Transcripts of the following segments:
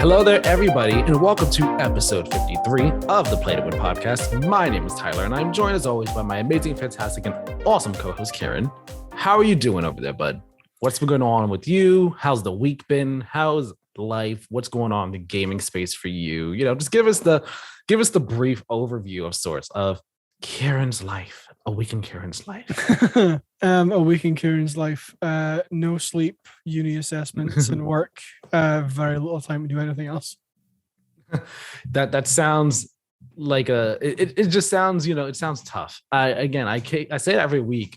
Hello there, everybody, and welcome to episode 53 of the Play to Win podcast. My name is Tyler, and I'm joined as always by my amazing, fantastic, and awesome co-host, Keiran. How are you doing over there, bud? What's been going on with you? How's the week been? How's life? What's going on in the gaming space for you? You know, just give us the brief overview of sorts of Keiran's life. A week in Keiran's life. A week in Keiran's life. No sleep, uni assessments, and work. Very little time to do anything else. That sounds like it just sounds, you know, it sounds tough. I say it every week,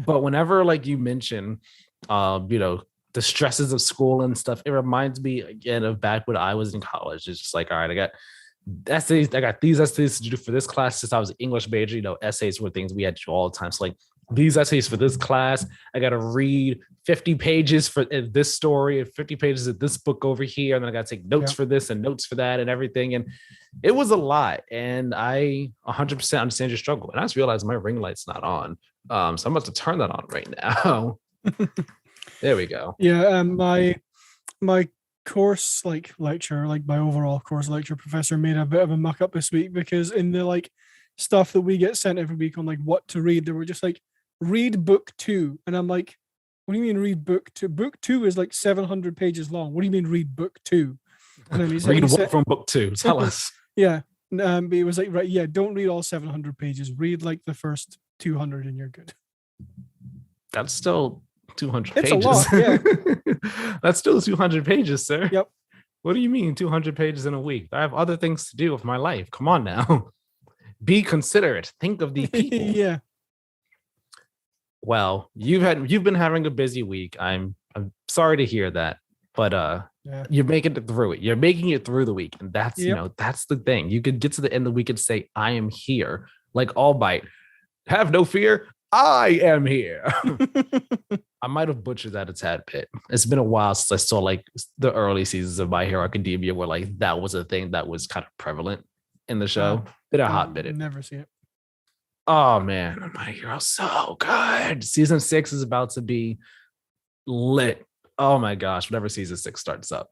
but whenever like you mention you know, the stresses of school and stuff, it reminds me again of back when I was in college. It's just like, all right, I got these essays to do for this class. Since I was an English major, you know, essays were things we had to do all the time. So like these essays for this class, I got to read 50 pages for this story and 50 pages of this book over here. And then I got to take notes for this and notes for that and everything. And it was a lot. And I 100% understand your struggle. And I just realized my ring light's not on. So I'm about to turn that on right now. There we go. Yeah. My course lecture, my overall course lecture professor made a bit of a muck up this week, because in the like stuff that we get sent every week on like what to read, they were just like, read book 2. And I'm like, what do you mean read book 2? Book 2 is like 700 pages long. What do you mean read book 2? And then read what from book 2? Tell us. Yeah. But it was like, right, yeah, don't read all 700 pages. Read like the first 200 and you're good. That's still 200 it's pages. A lot, yeah. That's still 200 pages, sir. Yep. What do you mean 200 pages in a week? I have other things to do with my life. Come on now. Be considerate. Think of these people. Yeah. Well, you've been having a busy week. I'm sorry to hear that, but you're making it through it. You're making it through the week, and that's you know, that's the thing. You could get to the end of the week and say, "I am here." Like All Might, have no fear. I am here. I might have butchered that a tad bit. It's been a while since I saw like the early seasons of My Hero Academia, where like that was a thing that was kind of prevalent in the show. Been a hot bit. Never see it. Oh man, My Hero so good. Season 6 is about to be lit. Oh my gosh, whenever season 6 starts up.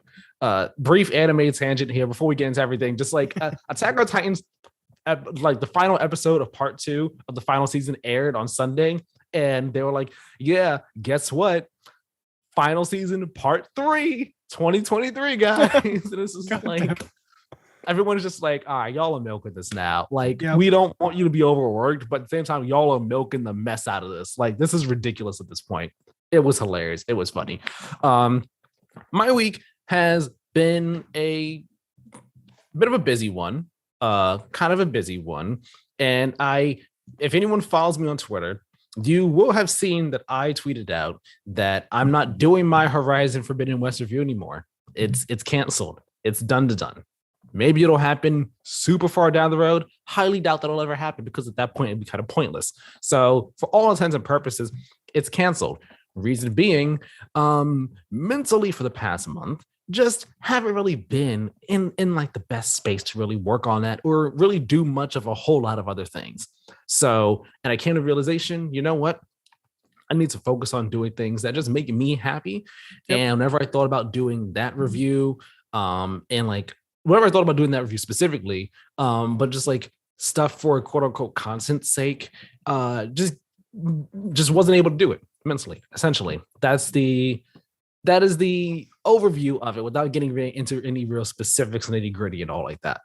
Brief anime tangent here before we get into everything. Just like Attack on Titans. Like the final episode of part 2 of the final season aired on Sunday, and they were like, yeah, guess what, final season part 3 2023, guys. And this is like everyone's just like, all right, y'all are milking this now. Like, we don't want you to be overworked, but at the same time, y'all are milking the mess out of this. Like, this is ridiculous at this point. It was hilarious. It was funny. My week has been a bit of a busy one. Kind of a busy one. And if anyone follows me on Twitter, you will have seen that I tweeted out that I'm not doing my Horizon Forbidden West review anymore. It's canceled. It's done. Maybe it'll happen super far down the road. Highly doubt that'll ever happen, because at that point it'd be kind of pointless. So for all intents and purposes, it's canceled. Reason being, mentally for the past month, just haven't really been in like the best space to really work on that or really do much of a whole lot of other things. So, and I came to the realization, you know what? I need to focus on doing things that just make me happy. Yep. And whenever I thought about doing that review, and like whenever I thought about doing that review specifically, but just like stuff for quote unquote content's sake, just wasn't able to do it mentally. Essentially, that is the overview of it without getting into any real specifics and nitty gritty and all like that.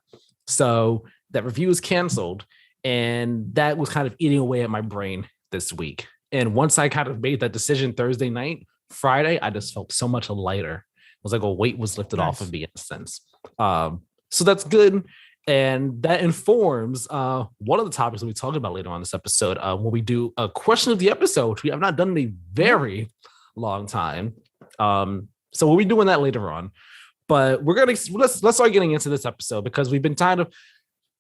So that review is canceled, and that was kind of eating away at my brain this week. And once I kind of made that decision Thursday night, Friday, I just felt so much lighter. It was like a weight was lifted off of me in a sense. So that's good. And that informs one of the topics that we talk about later on this episode, when we do a question of the episode, which we have not done in a very long time. So we'll be doing that later on, but let's start getting into this episode, because we've been kind of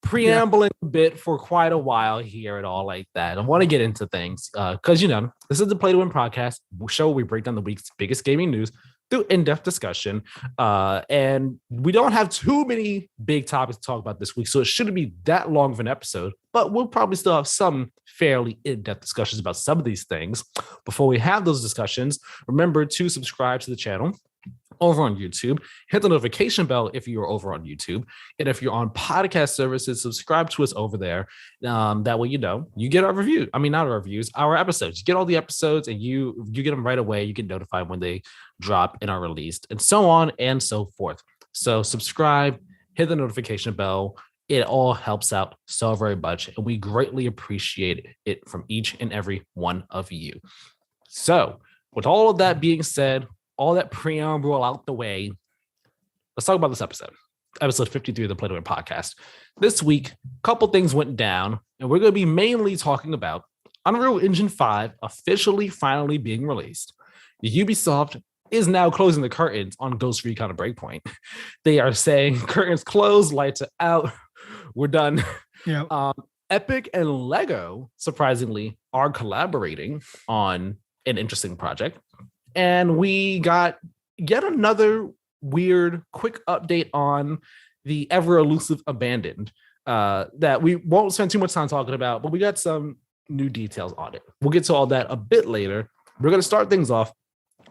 preambling a bit for quite a while here and all like that. I want to get into things because, you know, this is the Play to Win podcast show where we break down the week's biggest gaming news through in-depth discussion. And we don't have too many big topics to talk about this week, so it shouldn't be that long of an episode, but we'll probably still have some fairly in-depth discussions about some of these things. Before we have those discussions, remember to subscribe to the channel, over on YouTube. Hit the notification bell if you're over on YouTube. And if you're on podcast services, subscribe to us over there. That way, you get our review. I mean, not our reviews, our episodes. You get all the episodes and you get them right away. You get notified when they drop and are released, and so on and so forth. So subscribe, hit the notification bell. It all helps out so very much, and we greatly appreciate it from each and every one of you. So with all of that being said, all that preamble out the way, let's talk about this episode 53 of the Play to Win podcast. This week, a couple things went down, and we're going to be mainly talking about Unreal Engine 5 officially finally being released. Ubisoft is now closing the curtains on Ghost Recon and Breakpoint. They are saying curtains closed, lights are out, we're done. Yeah. Epic and Lego, surprisingly, are collaborating on an interesting project. And we got yet another weird quick update on the ever elusive Abandoned that we won't spend too much time talking about, but we got some new details on it. We'll get to all that a bit later. We're going to start things off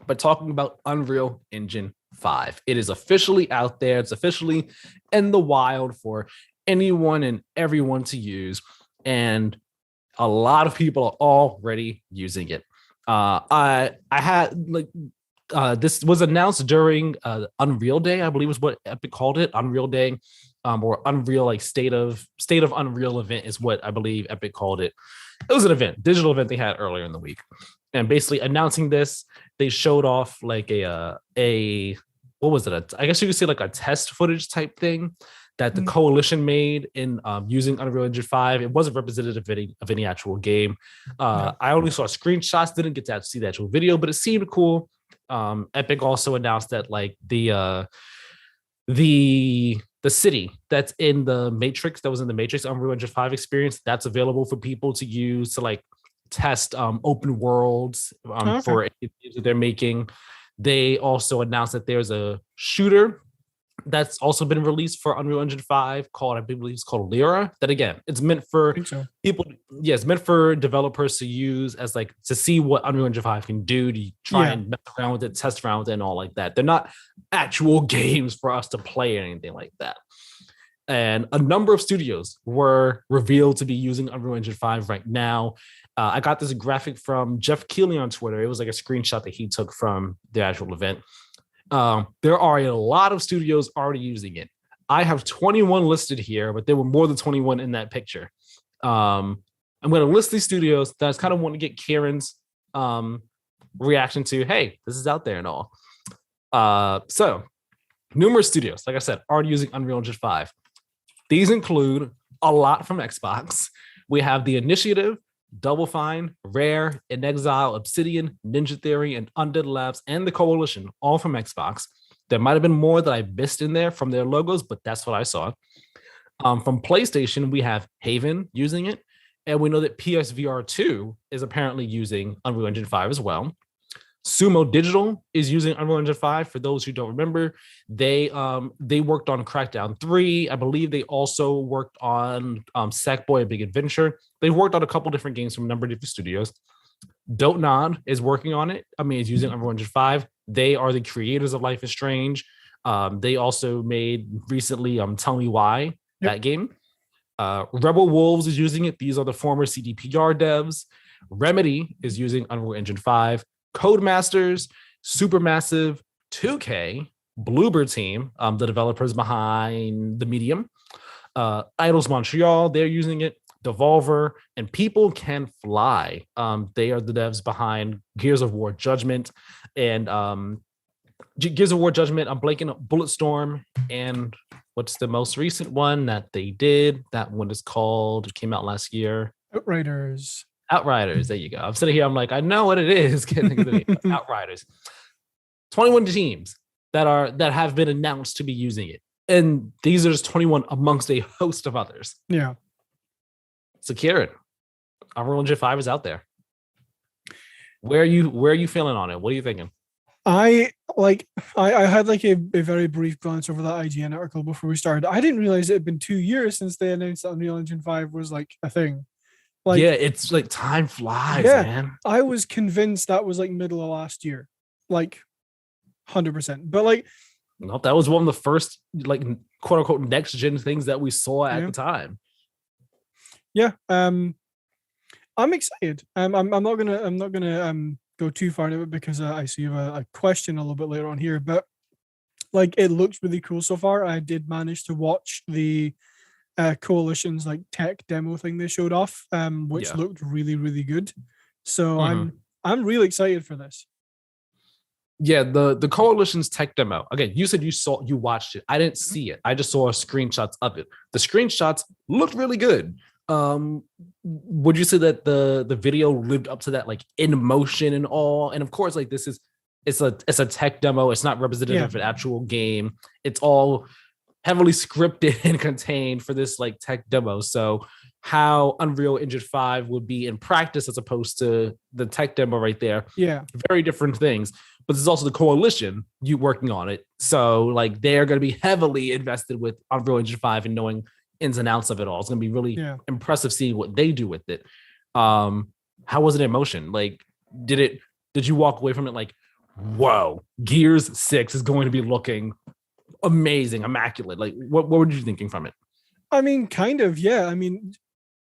by talking about Unreal Engine 5. It is officially out there. It's officially in the wild for anyone and everyone to use. And a lot of people are already using it. I had this was announced during Unreal Day, I believe is what Epic called it. Unreal Day, or Unreal state of Unreal event is what I believe Epic called it. It was an event, digital event they had earlier in the week, and basically announcing this, they showed off like a what was it? I guess you could say like a test footage type thing that the coalition made in using Unreal Engine 5. It wasn't representative of any actual game. I only saw screenshots, didn't get to see the actual video, but it seemed cool. Epic also announced that like the city that's in the Matrix, that was in the Matrix Unreal Engine 5 experience, that's available for people to use to like test open worlds for any games that they're making. They also announced that there's a shooter that's also been released for Unreal Engine 5 called, I believe it's called Lyra. That again, it's meant for people. Yeah, it's meant for developers to use as like to see what Unreal Engine 5 can do, to try and mess around with it, test around with it, and all like that. They're not actual games for us to play or anything like that. And a number of studios were revealed to be using Unreal Engine 5 right now. I got this graphic from Jeff Keighley on Twitter. It was like a screenshot that he took from the actual event. There are a lot of studios already using it. I have 21 listed here, but there were more than 21 in that picture. I'm going to list these studios that I kind of want to get Keiran's reaction to, hey, this is out there and all. So numerous studios, like I said, already using Unreal Engine 5. These include a lot from Xbox. We have The Initiative, Double Fine, Rare, In Exile, Obsidian, Ninja Theory, and Undead Labs, and the Coalition, all from Xbox. There might have been more that I missed in there from their logos, but that's what I saw. From PlayStation, we have Haven using it, and we know that PSVR 2 is apparently using Unreal Engine 5 as well. Sumo Digital is using Unreal Engine 5. For those who don't remember, they worked on Crackdown 3. I believe they also worked on Sackboy: A Big Adventure. They worked on a couple different games from a number of different studios. Don't Nod is working on it. I mean, it's using Unreal Engine 5. They are the creators of Life is Strange. They also made recently Tell Me Why, that game. Rebel Wolves is using it. These are the former CDPR devs. Remedy is using Unreal Engine 5. Codemasters, Supermassive, 2K, Bloober Team, the developers behind The Medium, Idols Montreal, they're using it, Devolver, and People Can Fly. They are the devs behind Gears of War Judgment, and Gears of War Judgment, I'm blanking up, Bulletstorm, and what's the most recent one that they did? That one is called, it came out last year. Outriders, there you go. I'm sitting here, I'm like, I know what it is. Can't think of the name. Outriders. 21 teams that have been announced to be using it. And these are just 21 amongst a host of others. Yeah. So Keiran, Unreal Engine 5 is out there. Where are you feeling on it? What are you thinking? I had like a very brief glance over that IGN article before we started. I didn't realize it had been 2 years since they announced that Unreal Engine 5 was like a thing. Like, yeah, it's like time flies, man. I was convinced that was like middle of last year. Like, 100%. But like, no, that was one of the first like quote unquote next gen things that we saw at Yeah. the time. yeah, I'm excited. I'm not gonna go too far into it because I see you have a question a little bit later on here, but like it looks really cool so far. I did manage to watch the Coalition's like tech demo thing they showed off, which Yeah. looked really, really good. So Mhm. I'm really excited for this. Yeah, the coalition's tech demo. Again, you said you watched it. I didn't Mhm. see it. I just saw screenshots of it. The screenshots looked really good. Would you say that the video lived up to that, like in motion and all? And of course, like this is it's a tech demo. It's not representative Yeah. of an actual game. It's all heavily scripted and contained for this like tech demo. So how Unreal Engine 5 would be in practice as opposed to the tech demo right there, Yeah. very different things. But this is also the coalition you working on it. So like they're going to be heavily invested with Unreal Engine 5 and knowing ins and outs of it all. It's going to be really Yeah. impressive seeing what they do with it. How was it in motion? Like, did you walk away from it like, whoa, Gears 6 is going to be looking amazing, immaculate? Like, what were you thinking from it? I mean, kind of, yeah. I mean,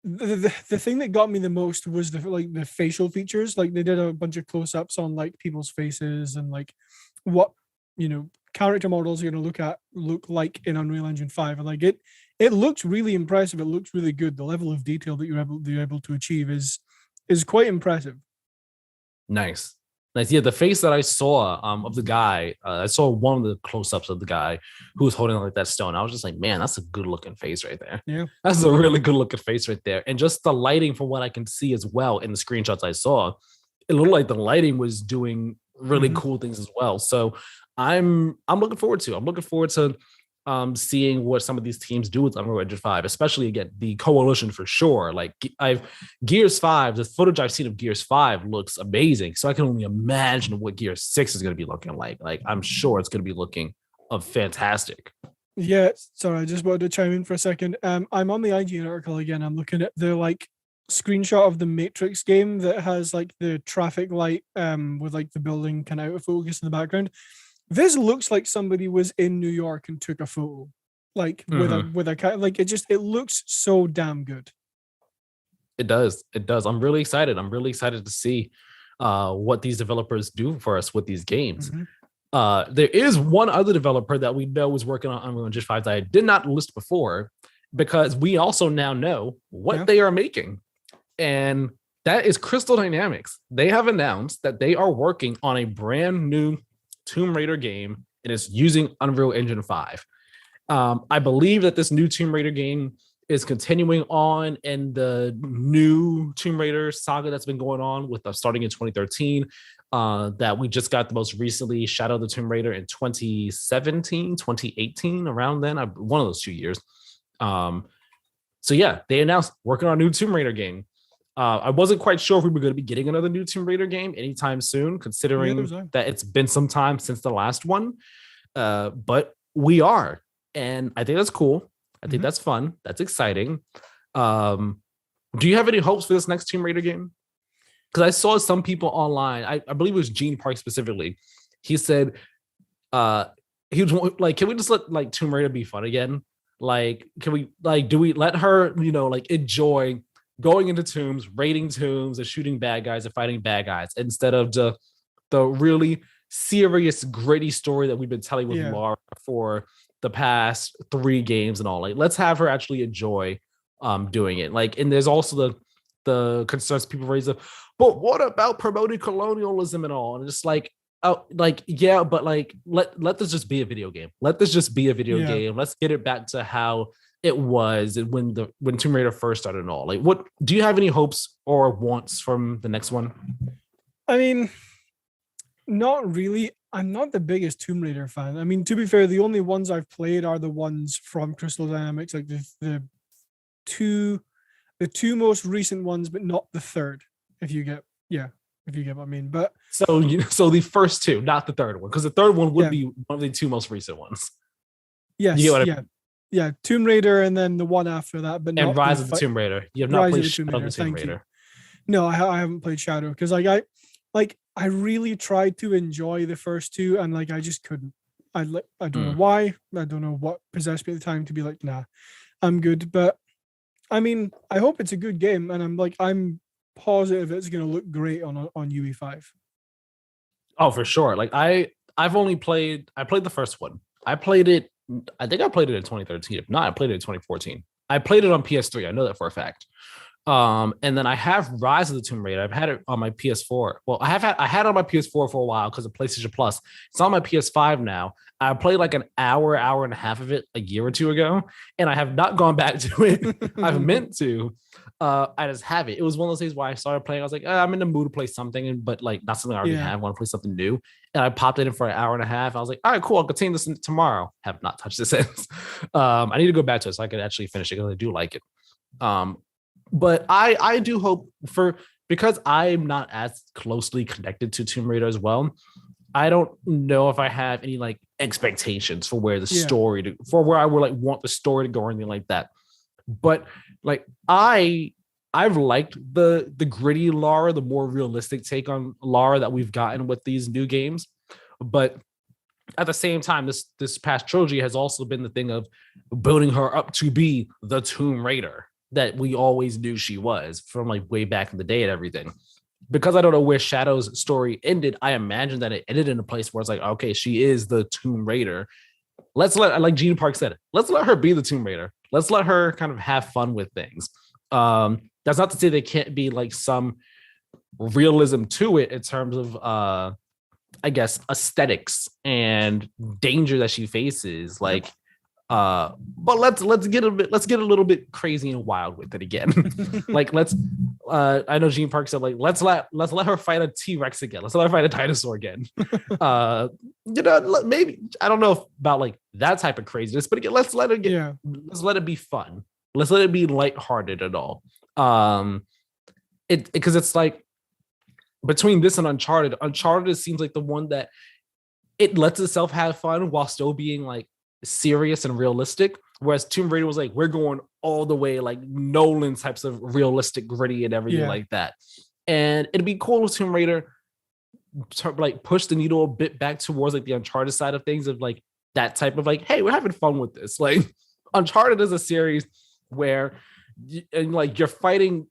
the thing that got me the most was the facial features. Like they did a bunch of close-ups on like people's faces and like what character models are going to look like in Unreal Engine 5. And like it looks really impressive. It looks really good. The level of detail that you're able to achieve is quite impressive. Nice. Yeah, the face that I saw of the guy, I saw one of the close-ups of the guy who was holding like that stone. I was just like, man, that's a good looking face right there. Yeah. That's a really good looking face right there. And just the lighting from what I can see as well in the screenshots I saw, it looked like the lighting was doing really cool things as well. So I'm looking forward to. I'm looking forward to seeing what some of these teams do with Unreal Engine 5, especially again the coalition for sure. Like Gears 5, the footage I've seen of Gears 5 looks amazing. So I can only imagine what Gears 6 is going to be looking like. Like I'm sure it's going to be looking fantastic. Yeah, sorry, I just wanted to chime in for a second. I'm on the IGN article again. I'm looking at the like screenshot of the Matrix game that has like the traffic light with like the building kind of out of focus in the background. This looks like somebody was in New York and took a photo, like with a like it looks so damn good. It does. It does. I'm really excited. I'm really excited to see what these developers do for us with these games. There is one other developer that we know is working on Unreal Engine 5 that I did not list before because we also now know what they are making. And that is Crystal Dynamics. They have announced that they are working on a brand new Tomb Raider game and it's using Unreal Engine 5. I believe that this new Tomb Raider game is continuing on in the new Tomb Raider saga that's been going on with starting in 2013. That we just got the most recently Shadow of the Tomb Raider in 2017, 2018, around then, one of those 2 years. So yeah, they announced working on a new Tomb Raider game. I wasn't quite sure if we were going to be getting another new Tomb Raider game anytime soon, considering that it's been some time since the last one. But we are, and I think that's cool. I think that's fun. That's exciting. Do you have any hopes for this next Tomb Raider game? Because I saw some people online, I believe it was Gene Park specifically. He said, he was like, can we just let like Tomb Raider be fun again? Like, can we do we let her, like enjoy going into tombs, raiding tombs, and shooting bad guys and fighting bad guys instead of the really serious, gritty story that we've been telling with Lara for the past 3 games and all. Like, let's have her actually enjoy doing it. Like, and there's also the concerns people raise of, but what about promoting colonialism and all? And just like, oh, like, yeah, but like let this just be a video game. Let this just be a video game. Let's get it back to how it was when Tomb Raider first started and all. Like, what do you have any hopes or wants from the next one? I mean, not really. I'm not the biggest Tomb Raider fan. I mean, to be fair, the only ones I've played are the ones from Crystal Dynamics, like the two most recent ones, but not the third. If you get what I mean. But so the first 2, not the third one, because the third one would be one of the 2 most recent ones. Yes, yeah, Tomb Raider, and then the one after that, but and not Rise of the Tomb Raider. You have not played Shadow of the Tomb Raider. No, I haven't played Shadow because I I really tried to enjoy the first two, and like I just couldn't. I don't know why. I don't know what possessed me at the time to be like, nah, I'm good. But I mean, I hope it's a good game, and I'm positive it's gonna look great on UE5. Oh, for sure. Like I played the first one. I played it. I think I played it in 2013. If not, I played it in 2014. I played it on PS3. I know that for a fact. And then I have Rise of the Tomb Raider. I've had it on my PS4. Well, I had it on my PS4 for a while because of PlayStation Plus. It's on my PS5 now. I played like an hour and a half of it a year or two ago, and I have not gone back to it. I've meant to. I just have it. It was one of those things where I started playing. I was like, I'm in the mood to play something, but like not something I already have. I want to play something new. And I popped it in for an hour and a half. I was like, all right, cool. I'll continue this tomorrow. Have not touched it since. I need to go back to it so I can actually finish it because I do like it. But I do hope because I'm not as closely connected to Tomb Raider as well. I don't know if I have any like expectations for where the story for where I would like want the story to go or anything like that. But like I've liked the gritty Lara, the more realistic take on Lara that we've gotten with these new games. But at the same time, this past trilogy has also been the thing of building her up to be the Tomb Raider that we always knew she was from like way back in the day and everything. Because I don't know where Shadow's story ended, I imagine that it ended in a place where it's like, okay, she is the Tomb Raider. Like Gene Park said, let's let her be the Tomb Raider. Let's let her kind of have fun with things. That's not to say there can't be like some realism to it in terms of I guess aesthetics and danger that she faces. Like but let's get a little bit crazy and wild with it again. Like I know Gene Park said like let's let her fight a T-Rex again. Let's let her fight a dinosaur again. Maybe I don't know about like that type of craziness, but again, let's let it be fun. Let's let it be lighthearted at all. Because it's like between this and Uncharted seems like the one that it lets itself have fun while still being like serious and realistic, whereas Tomb Raider was like, we're going all the way like Nolan types of realistic, gritty, and everything like that. And it'd be cool if Tomb Raider like push the needle a bit back towards like the Uncharted side of things, of like that type of like, hey, we're having fun with this. Like Uncharted is a series where you're fighting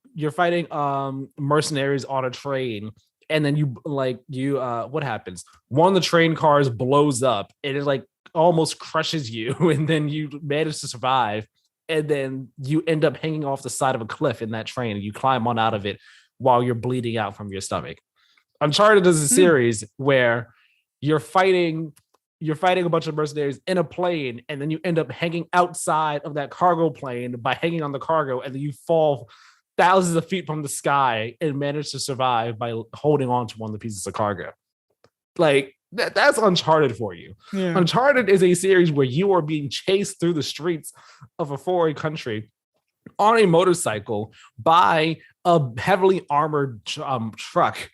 mercenaries on a train, and then what happens? One of the train cars blows up and it like almost crushes you, and then you manage to survive, and then you end up hanging off the side of a cliff in that train, and you climb on out of it while you're bleeding out from your stomach. Uncharted is a series where you're fighting a bunch of mercenaries in a plane, and then you end up hanging outside of that cargo plane by hanging on the cargo, and then you fall thousands of feet from the sky and manage to survive by holding on to one of the pieces of cargo. Like that's Uncharted for you. Yeah. Uncharted is a series where you are being chased through the streets of a foreign country on a motorcycle by a heavily armored truck,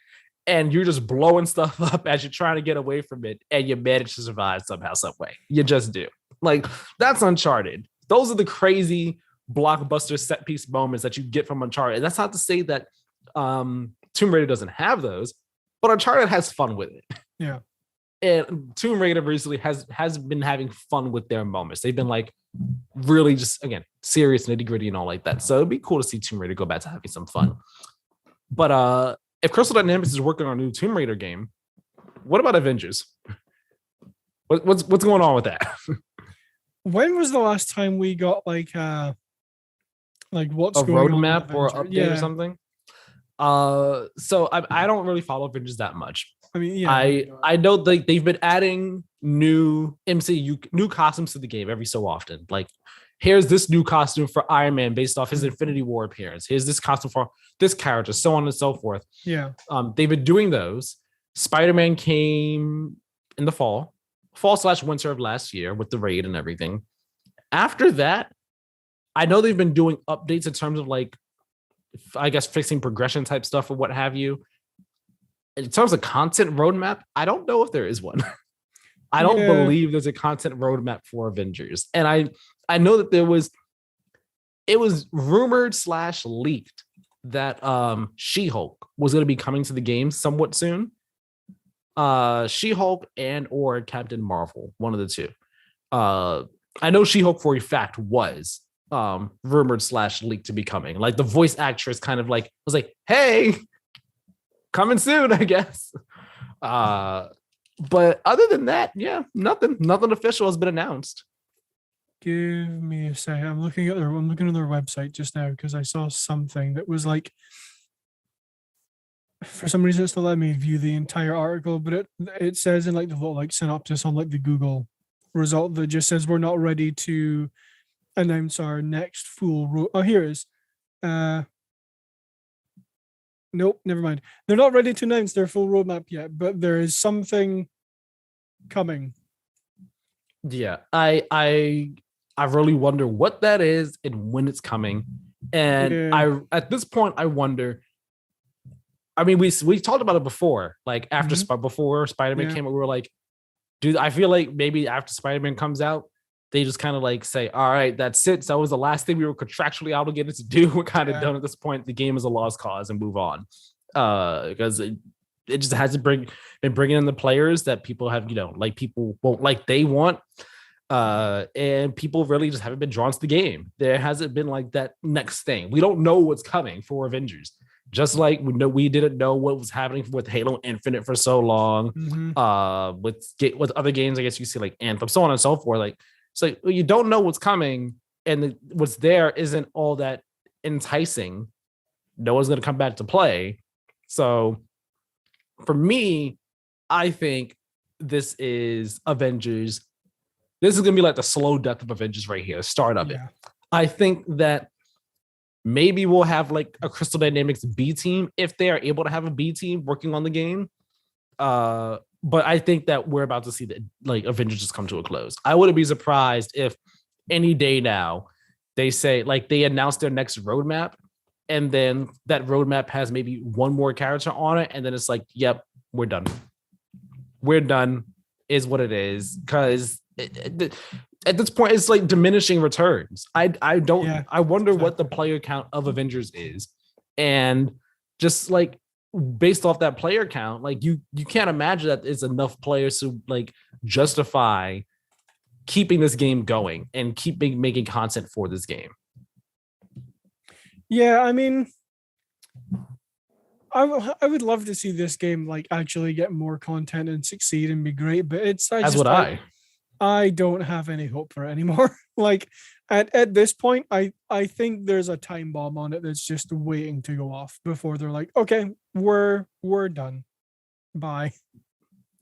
and you're just blowing stuff up as you're trying to get away from it, and you manage to survive somehow, some way. You just do. Like that's Uncharted. Those are the crazy blockbuster set piece moments that you get from Uncharted. And that's not to say that Tomb Raider doesn't have those, but Uncharted has fun with it. Yeah. And Tomb Raider recently has been having fun with their moments. They've been like really just, again, serious, nitty gritty and all like that. So it'd be cool to see Tomb Raider go back to having some fun. But if Crystal Dynamics is working on a new Tomb Raider game, what about Avengers? What's going on with that? When was the last time we got like what's a going on roadmap or update or something? So I don't really follow Avengers that much. I mean, I know they've been adding new MCU new costumes to the game every so often. Like, here's this new costume for Iron Man based off his Infinity War appearance. Here's this costume for this character, so on and so forth. Yeah. They've been doing those. Spider-Man came in the fall/winter of last year with the raid and everything. After that, I know they've been doing updates in terms of like, I guess, fixing progression type stuff or what have you. In terms of content roadmap, I don't know if there is one. I don't believe there's a content roadmap for Avengers. And I know that it was rumored / leaked that She-Hulk was going to be coming to the game somewhat soon. She-Hulk and or Captain Marvel, one of the two. I know She-Hulk for a fact was rumored / leaked to be coming. Like the voice actress kind of like was like, hey, coming soon, I guess. But other than that, yeah, nothing official has been announced. Give me a second. I'm looking at their website just now because I saw something that was like, for some reason it's not letting me view the entire article, but it says in like the little like synopsis on like the Google result that just says we're not ready to announce our next full here it is. Nope, never mind. They're not ready to announce their full roadmap yet, but there is something coming. Yeah, I really wonder what that is and when it's coming. And I at this point I wonder. I mean, we talked about it before, like after before Spider-Man came out, we were like, dude, I feel like maybe after Spider-Man comes out, they just kind of like say, all right, that's it. So that was the last thing we were contractually obligated to do. We're kind of done at this point. The game is a lost cause and move on. Because it just hasn't been bringing in the players that people have, like people won't like they want. And people really just haven't been drawn to the game. There hasn't been like that next thing. We don't know what's coming for Avengers. Just like we didn't know what was happening with Halo Infinite for so long. With other games, I guess you see like Anthem, so on and so forth. Like it's like you don't know what's coming, and what's there isn't all that enticing. No one's going to come back to play. So for me, I think this is Avengers. This is going to be like the slow death of Avengers right here, the start of it. I think that maybe we'll have like a Crystal Dynamics B team if they are able to have a B team working on the game. But I think that we're about to see that like Avengers just come to a close. I wouldn't be surprised if any day now they say like they announce their next roadmap, and then that roadmap has maybe one more character on it, and then it's like, yep, we're done. We're done is what it is, because at this point it's like diminishing returns. I wonder what the player count of Avengers is, and just like based off that player count, like you can't imagine that it's enough players to like justify keeping this game going and keeping making content for this game. Yeah, I mean, I would love to see this game like actually get more content and succeed and be great, but I don't have any hope for it anymore. Like at this point, I think there's a time bomb on it that's just waiting to go off before they're like, okay, we're done. Bye.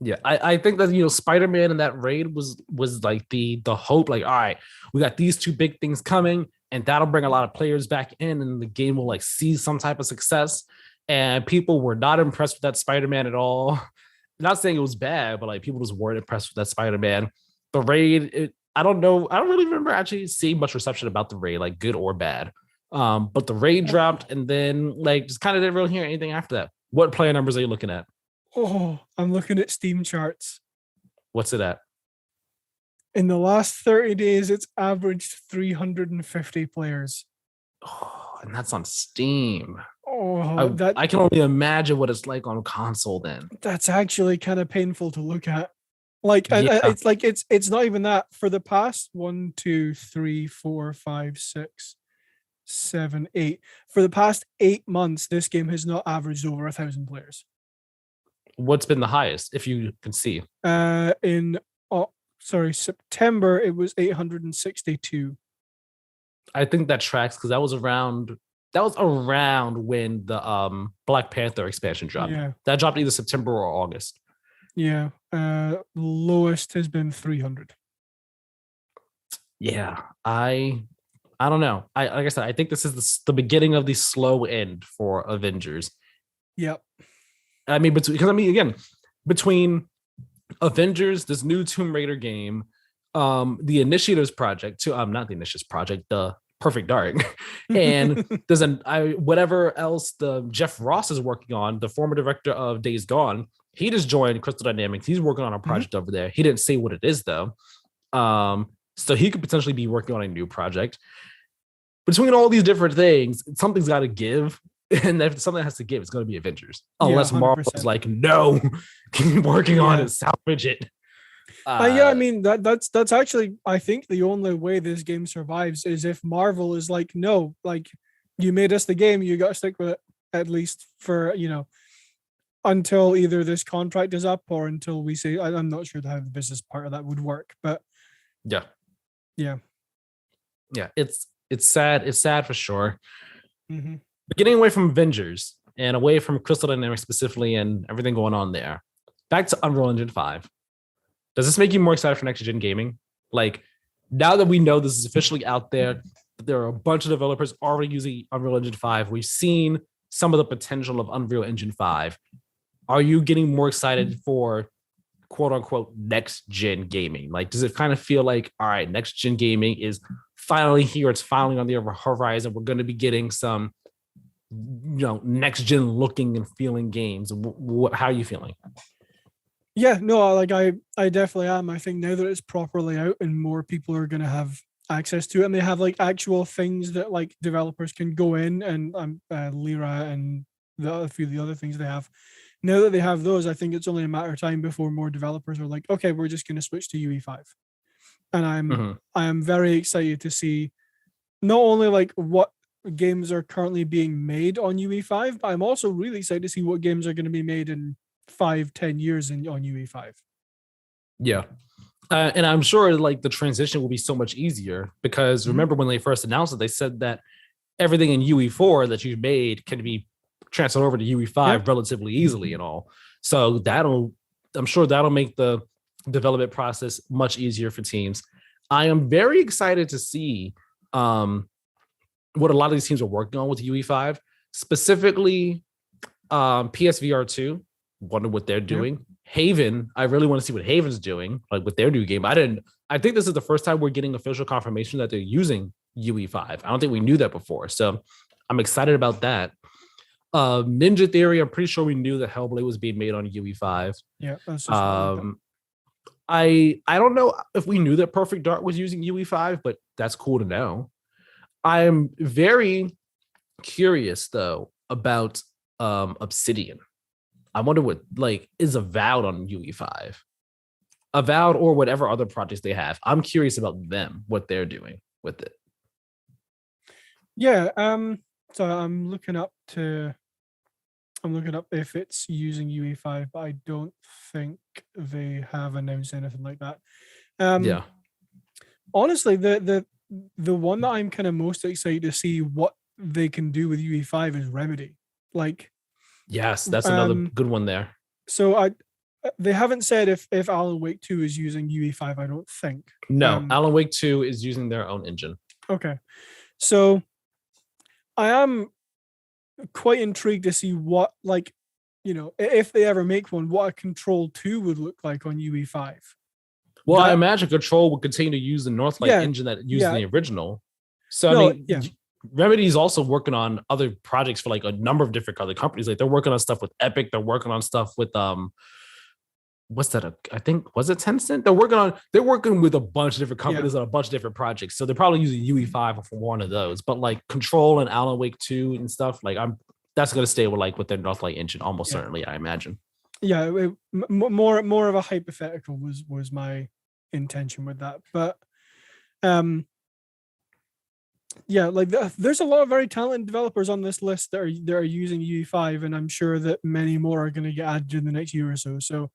Yeah, I think that Spider-Man and that raid was like the hope, like, all right, we got these two big things coming, and that'll bring a lot of players back in, and the game will like see some type of success. And people were not impressed with that Spider-Man at all. Not saying it was bad, but like people just weren't impressed with that Spider-Man. The raid, I don't know. I don't really remember actually seeing much reception about the raid, like good or bad. But the raid dropped, and then like just kind of didn't really hear anything after that. What player numbers are you looking at? Oh, I'm looking at Steam charts. What's it at? In the last 30 days, it's averaged 350 players. Oh, and that's on Steam. Oh, I can only imagine what it's like on console then. That's actually kind of painful to look at. Like it's like it's not even that. For the past 1, 2, 3, 4, 5, 6, 7, 8. For the past 8 months, this game has not averaged over 1,000 players. What's been the highest, if you can see? September, it was 862. I think that tracks because that was around when the Black Panther expansion dropped. Yeah. That dropped either September or August. Yeah. Lowest has been 300. Yeah. I don't know. Like I said, I think this is the beginning of the slow end for Avengers. Yep. I mean, between Avengers, this new Tomb Raider game, the Initiatives project, not the Initiatives project, the Perfect Dark, and there's whatever else the Jeff Ross is working on, the former director of Days Gone. He just joined Crystal Dynamics. He's working on a project over there. He didn't say what it is though, so he could potentially be working on a new project. Between all these different things, something's got to give. And if something has to give, it's going to be Avengers, Yeah, unless Marvel's 100%. like, no, keep working on Yeah. it, salvage it. Yeah, I mean that's actually, I think, the only way this game survives is if Marvel is like, no, like, you made us the game, you got to stick with it, at least for, until either this contract is up or until we say, I'm not sure how the business part of that would work, but yeah, yeah. it's sad. It's sad for sure. Mm-hmm. But getting away from Avengers and away from Crystal Dynamics specifically and everything going on there, back to Unreal Engine 5. Does this make you more excited for next gen gaming? Like, now that we know this is officially out there are a bunch of developers already using Unreal Engine 5. We've seen some of the potential of Unreal Engine 5. Are you getting more excited for quote unquote next gen gaming? Like, does it kind of feel like, all right, next gen gaming is finally here? It's finally on the horizon. We're going to be getting some, next gen looking and feeling games. How are you feeling? Yeah, no, like I definitely am. I think now that it's properly out and more people are going to have access to it, and they have like actual things that like developers can go in and Lyra and a few of the other things they have. Now that they have those, I think it's only a matter of time before more developers are like, okay, we're just going to switch to UE5. And I am very excited to see not only like what games are currently being made on UE5, but I'm also really excited to see what games are going to be made in 5-10 years on UE5. Yeah. And I'm sure like the transition will be so much easier because remember when they first announced it, they said that everything in UE4 that you've made can be transferred over to UE5 relatively easily and all. So I'm sure that'll make the development process much easier for teams. I am very excited to see what a lot of these teams are working on with UE5, specifically PSVR 2. Wonder what they're doing. Haven, I really want to see what Haven's doing, like with their new game. I think this is the first time we're getting official confirmation that they're using UE5. I don't think we knew that before. So I'm excited about that. Ninja Theory, I'm pretty sure we knew that Hellblade was being made on UE5. Yeah, that's just I don't know if we knew that Perfect Dark was using UE5, but that's cool to know. I'm very curious though about Obsidian. I wonder what like is Avowed on UE5, Avowed or whatever other projects they have. I'm curious about them, what they're doing with it. Yeah. So I'm looking up if it's using UE5, but I don't think they have announced anything like that. Yeah. Honestly, the one that I'm kind of most excited to see what they can do with UE5 is Remedy. Like, yes, that's another good one there. So they haven't said if Alan Wake 2 is using UE5, I don't think. No, Alan Wake 2 is using their own engine. Okay. So I am quite intrigued to see what, like, if they ever make one, what a Control 2 would look like on UE5. Well, I imagine Control will continue to use the Northlight engine that used in the original. So, Remedy's also working on other projects for like a number of different other companies. Like they're working on stuff with Epic. They're working on stuff with what's that? I think was it Tencent? They're working with a bunch of different companies on a bunch of different projects. So they're probably using UE5 for one of those. But like Control and Alan Wake 2 and stuff, like that's gonna stay with their Northlight engine almost certainly, I imagine. Yeah, more of a hypothetical was my intention with that, but yeah, like there's a lot of very talented developers on this list that are using UE5, and I'm sure that many more are going to get added in the next year or so. So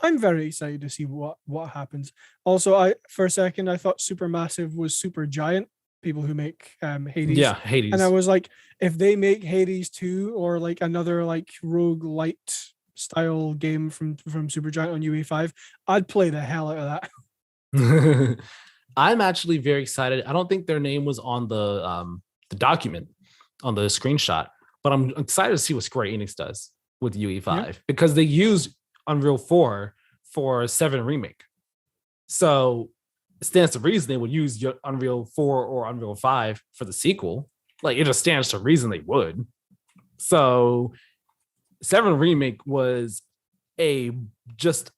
I'm very excited to see what happens. Also, for a second I thought Supermassive was Super Giant, people who make Hades. Yeah, Hades. And I was like, if they make Hades 2 or like another like roguelite style game from Supergiant on UE5, I'd play the hell out of that. I'm actually very excited. I don't think their name was on the document, on the screenshot, but I'm excited to see what Square Enix does with UE5 because they used Unreal 4 for 7 Remake. So it stands to reason they would use Unreal 4 or Unreal 5 for the sequel. Like it just stands to reason they would. So 7 Remake was just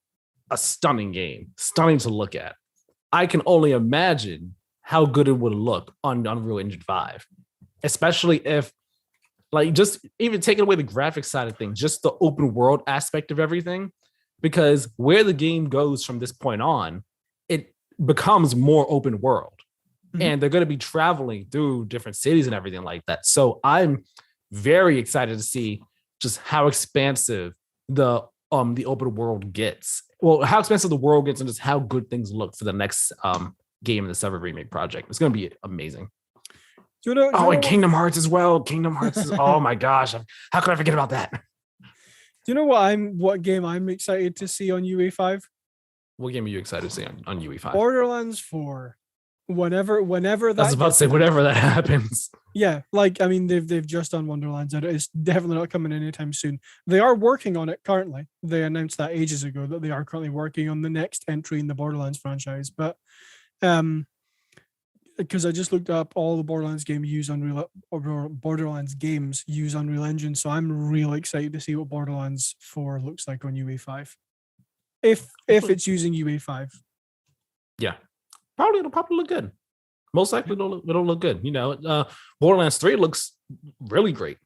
a stunning game, stunning to look at. I can only imagine how good it would look on Unreal Engine 5, especially if Like, just even taking away the graphic side of things, just the open world aspect of everything, because where the game goes from this point on, it becomes more open world. And they're going to be traveling through different cities and everything like that. So I'm very excited to see just how expansive the open world gets. Well, how expansive the world gets and just how good things look for the next game in the Severed Remake project. It's going to be amazing. And Kingdom Hearts as well. Kingdom Hearts is, oh my gosh. How could I forget about that? Do you know what game I'm excited to see on UE5? What game are you excited to see on UE5? Borderlands 4. Whenever that, I was about to say, whenever that happens. Yeah, like, I mean, they've just done Wonderlands, and it's definitely not coming anytime soon. They are working on it currently. They announced that ages ago that they are currently working on the next entry in the Borderlands franchise. But because I just looked up all the Borderlands games use Unreal Engine, so I'm really excited to see what Borderlands 4 looks like on UE5. If it's using UE5. Yeah. It'll probably look good. Most likely it'll look good. Borderlands 3 looks really great.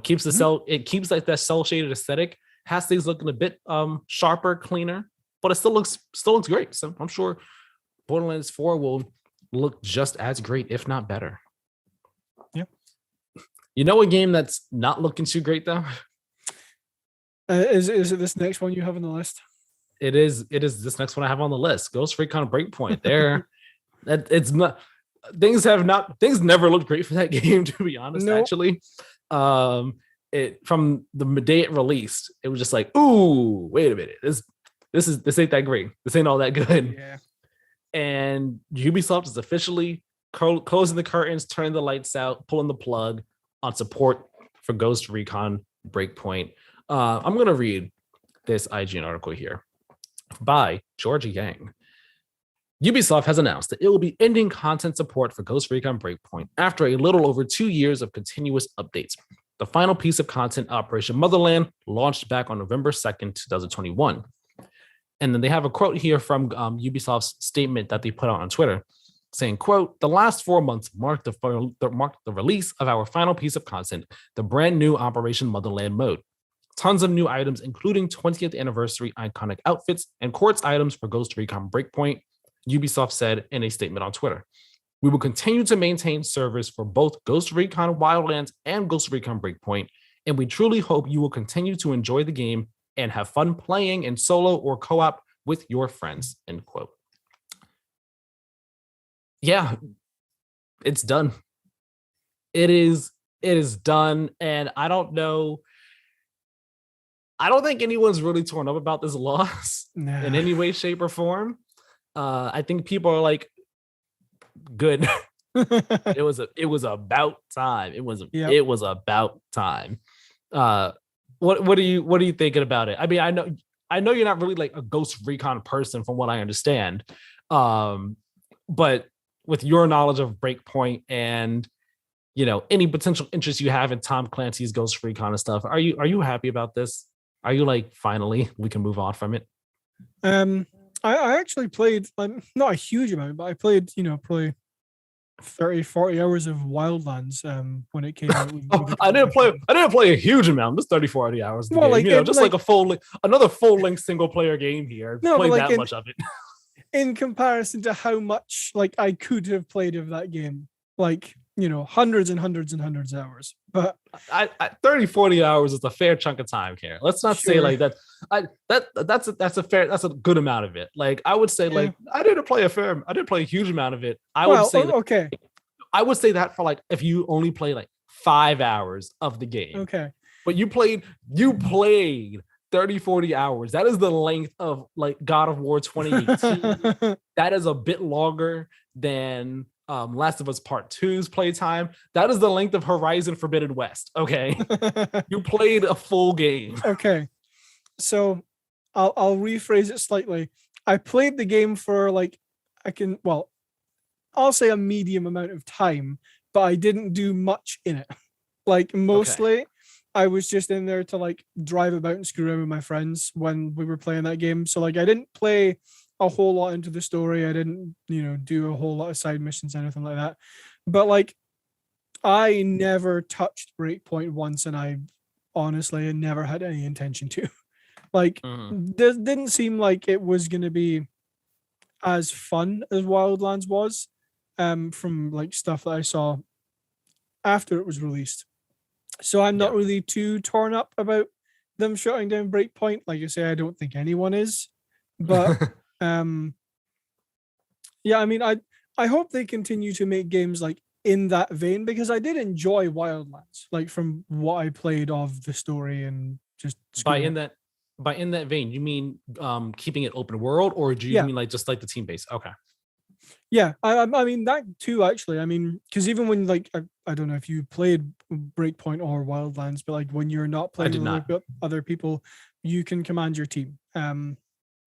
Keeps the cell, it keeps like that cell shaded aesthetic, has things looking a bit sharper, cleaner, but it still looks great. So I'm sure Borderlands 4 will look just as great, if not better. Yeah. A game that's not looking too great though? Is it this next one you have on the list? It is this next one I have on the list. Ghost Recon Breakpoint. Things never looked great for that game, to be honest. Nope. Actually, from the day it released, it was just like, ooh, wait a minute, this ain't that great. This ain't all that good. Yeah. And Ubisoft is officially closing the curtains, turning the lights out, pulling the plug on support for Ghost Recon Breakpoint. I'm gonna read this IGN article here by Georgia Yang. Ubisoft has announced that it will be ending content support for Ghost Recon Breakpoint after a little over 2 years of continuous updates. The final piece of content, Operation Motherland, launched back on November 2nd, 2021. And then they have a quote here from Ubisoft's statement that they put out on Twitter saying, quote, "The last 4 months marked the release of our final piece of content, the brand new Operation Motherland mode. Tons of new items, including 20th anniversary iconic outfits and quartz items for Ghost Recon Breakpoint," Ubisoft said in a statement on Twitter. "We will continue to maintain servers for both Ghost Recon Wildlands and Ghost Recon Breakpoint, and we truly hope you will continue to enjoy the game and have fun playing in solo or co-op with your friends," end quote. Yeah, it's done. It is done, and I don't know. I don't think anyone's really torn up about this loss in any way, shape, or form. I think people are like, good. It was about time. It was about time. What are you thinking about it? I mean, I know you're not really like a Ghost Recon person from what I understand. But with your knowledge of Breakpoint and any potential interest you have in Tom Clancy's Ghost Recon and stuff, are you happy about this? Are you like, finally we can move on from it? I actually played, not a huge amount, but I played, probably 30-40 hours of Wildlands when it came out. I didn't play a huge amount, just 30-40 hours. Well, game. Another full length single player game here. No, played that much of it. In comparison to how much I could have played of that game, hundreds and hundreds and hundreds of hours. But 30-40 hours is a fair chunk of time here. Let's not say like that. That's a good amount of it. Like, I would say I didn't play a huge amount of it. I would say that for if you only play 5 hours of the game. Okay. But you played 30-40 hours. That is the length of God of War 2018. That is a bit longer than Last of Us Part 2's playtime. That is the length of Horizon Forbidden West. Okay. You played a full game. Okay. So I'll rephrase it slightly. I played the game for I'll say a medium amount of time, but I didn't do much in it. Mostly I was just in there to drive about and screw around with my friends when we were playing that game. So I didn't play a whole lot into the story. I didn't, do a whole lot of side missions, anything like that. But I never touched Breakpoint once, and I honestly never had any intention to. Like, this didn't seem like it was going to be as fun as Wildlands was, from like stuff that I saw after it was released. So I'm not Yeah. really too torn up about them shutting down Breakpoint. Like I say, I don't think anyone is. But um yeah, I mean, I hope they continue to make games like in that vein, because I did enjoy Wildlands, like from what I played of the story and just by screwing in it. that by in that vein, you mean keeping it open world, or do you Yeah. mean like just like the team base? Okay. Yeah, I mean that too, actually. I mean, because even when like I don't know if you played Breakpoint or Wildlands, but like when you're not I playing did with not. other people, you can command your team.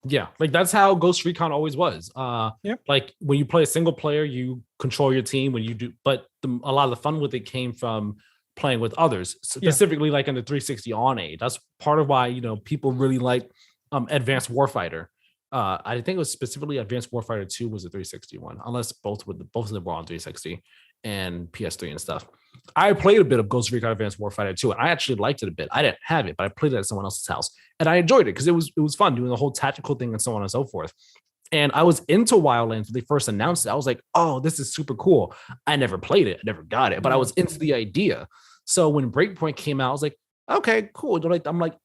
Yeah, like that's how Ghost Recon always was. Yeah. Like when you play a single player, you control your team. When you do, but a lot of the fun with it came from playing with others, specifically like in the 360 on A. That's part of why people really like Advanced Warfighter. I think it was specifically Advanced Warfighter 2 was a 360 one, unless both of them were on 360 and PS3 and stuff. I played a bit of Ghost Recon Advanced Warfighter 2, and I actually liked it a bit. I didn't have it, but I played it at someone else's house, and I enjoyed it because it was fun doing the whole tactical thing and so on and so forth. And I was into Wildlands when they first announced it. I was like, oh, this is super cool. I never played it, I never got it, but I was into the idea. So when Breakpoint came out, I was like, okay, cool.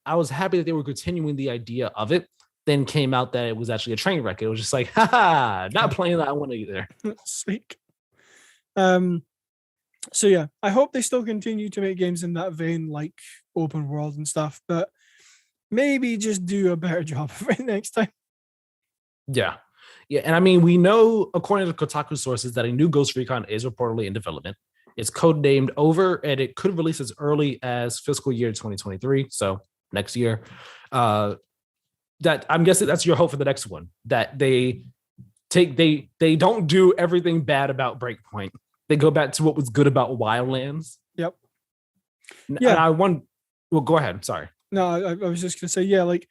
I was happy that they were continuing the idea of it. Then came out that it was actually a train wreck. It was just like, haha, not playing that one either. Sick. So yeah, I hope they still continue to make games in that vein, like open world and stuff, but maybe just do a better job of it next time. Yeah. Yeah. And I mean, we know, according to Kotaku sources, that a new Ghost Recon is reportedly in development. It's codenamed Over, and it could release as early as fiscal year 2023. So next year. That I'm guessing that's your hope for the next one, that they don't do everything bad about Breakpoint. They go back to what was good about Wildlands. Yep. Yeah. And well, go ahead. Sorry. No, I was just gonna say, yeah, like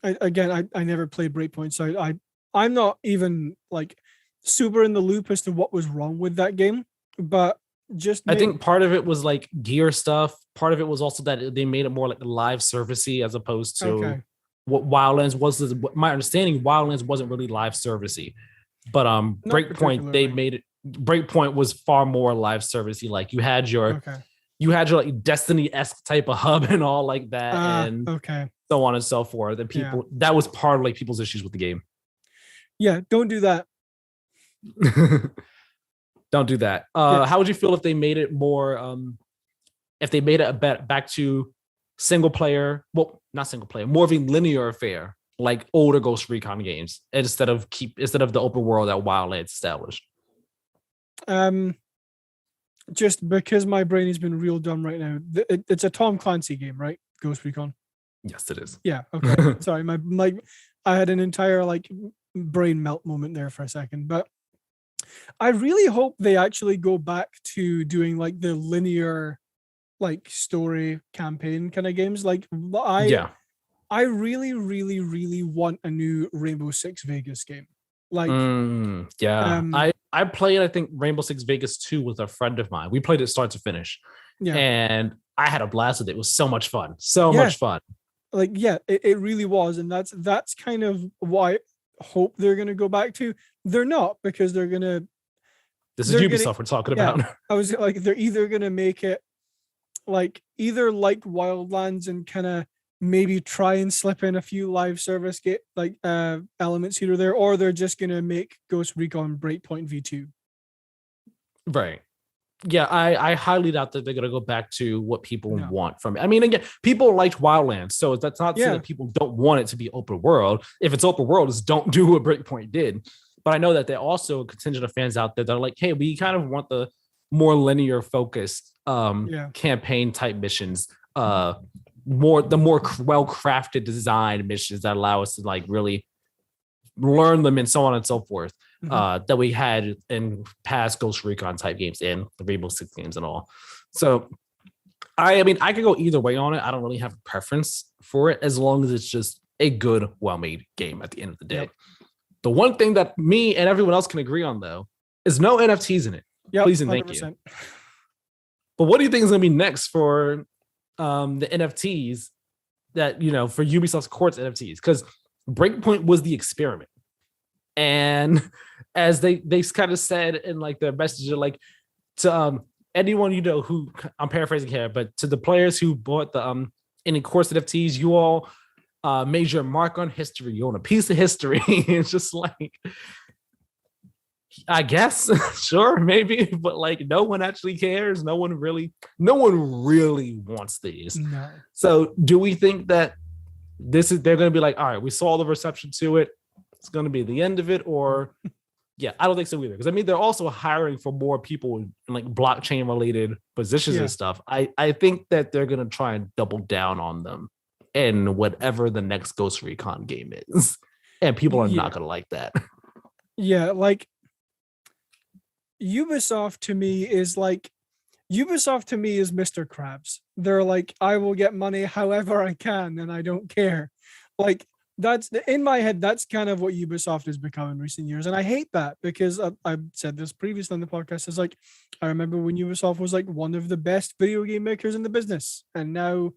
I never played Breakpoint, so I'm not even like super in the loop as to what was wrong with that game. But I think part of it was like gear stuff. Part of it was also that they made it more like live servicey as opposed to what Wildlands was. My understanding, Wildlands wasn't really live servicey, but Breakpoint, they made it. Breakpoint was far more live servicey. Like you had your like Destiny-esque type of hub and all like that, and so on and so forth. And people that was part of like people's issues with the game. Yeah, don't do that. Don't do that. How would you feel if they made it more? If they made it back to single player, well, not single player, more of a linear affair, like older Ghost Recon games, instead of the open world that Wildlands established. Just because my brain has been real dumb right now. It's a Tom Clancy game, right? Ghost Recon. Yes, it is. Yeah. Okay. Sorry, my I had an entire like brain melt moment there for a second, but I really hope they actually go back to doing like the linear, like story campaign kind of games. Like I really, really, really want a new Rainbow Six Vegas game. Like, I played, I think, Rainbow Six Vegas 2 with a friend of mine. We played it start to finish. Yeah. And I had a blast with it. It was so much fun. Much fun. Like, yeah, it really was. And that's kind of why I hope they're going to go back to. They're not, because they're going to. This is Ubisoft we're talking about. I was like, they're either going to make it like Wildlands and kind of maybe try and slip in a few live service elements here or there, or they're just gonna make Ghost Recon Breakpoint V2. Right. Yeah, I highly doubt that they're gonna go back to what people want from it. I mean, again, people liked Wildlands, so that's not saying that people don't want it to be open world. If it's open world, just don't do what Breakpoint did. But I know that there are also a contingent of fans out there that are like, hey, we kind of want the more linear focused campaign type missions. The more well-crafted design missions that allow us to like really learn them and so on and so forth, that we had in past Ghost Recon type games and the Rainbow Six games and all. So I mean, I could go either way on it. I don't really have a preference for it as long as it's just a good, well-made game at the end of the day. The one thing that me and everyone else can agree on, though, is no NFTs in it. Please and thank 100%. You. But what do you think is going to be next for the NFTs that, for Ubisoft's Quartz NFTs? Because Breakpoint was the experiment. And as they kind of said in like their message, like to anyone, who, I'm paraphrasing here, but to the players who bought the any Quartz NFTs, you all made your mark on history. You own a piece of history. It's just like, I guess, sure, maybe, but like no one actually cares. No one really wants these. No. So do we think that they're going to be like, all right, we saw the reception to it, it's going to be the end of it? Or yeah, I don't think so either. Because I mean, they're also hiring for more people in like blockchain related positions and stuff. I think that they're going to try and double down on them in whatever the next Ghost Recon game is. And people are not going to like that. Yeah, like Ubisoft to me is Mr. Krabs. They're like, I will get money however I can and I don't care. Like, that's in my head, that's kind of what Ubisoft has become in recent years. And I hate that because I've said this previously on the podcast. It's like, I remember when Ubisoft was like one of the best video game makers in the business. And now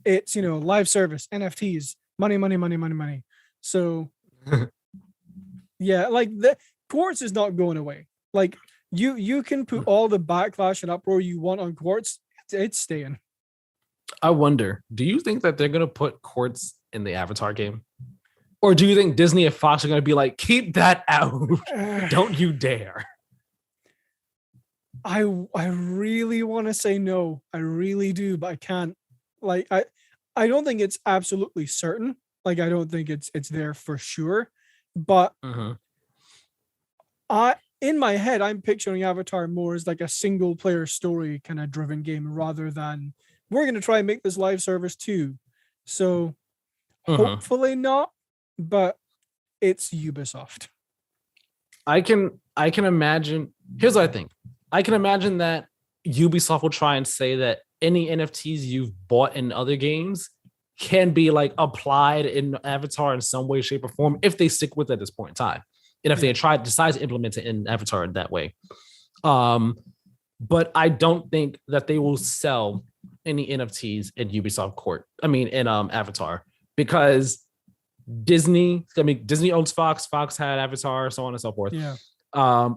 it's, live service, NFTs, money. So yeah, like the Quartz is not going away. Like you can put all the backlash and uproar you want on Quartz. It's staying. I wonder, do you think that they're going to put Quartz in the Avatar game? Or do you think Disney and Fox are going to be like, keep that out? Don't you dare. I really want to say no. I really do, but I can't. Like, I don't think it's absolutely certain. Like, I don't think it's there for sure. But in my head, I'm picturing Avatar more as like a single player story kind of driven game rather than we're going to try and make this live service too. So hopefully not, but it's Ubisoft. I can imagine. Here's what I think. I can imagine that Ubisoft will try and say that any NFTs you've bought in other games can be like applied in Avatar in some way, shape, or form if they stick with it at this point in time. And if they decide to implement it in Avatar in that way. But I don't think that they will sell any NFTs in in Avatar, because Disney owns Fox. Fox had Avatar, so on and so forth. Yeah. I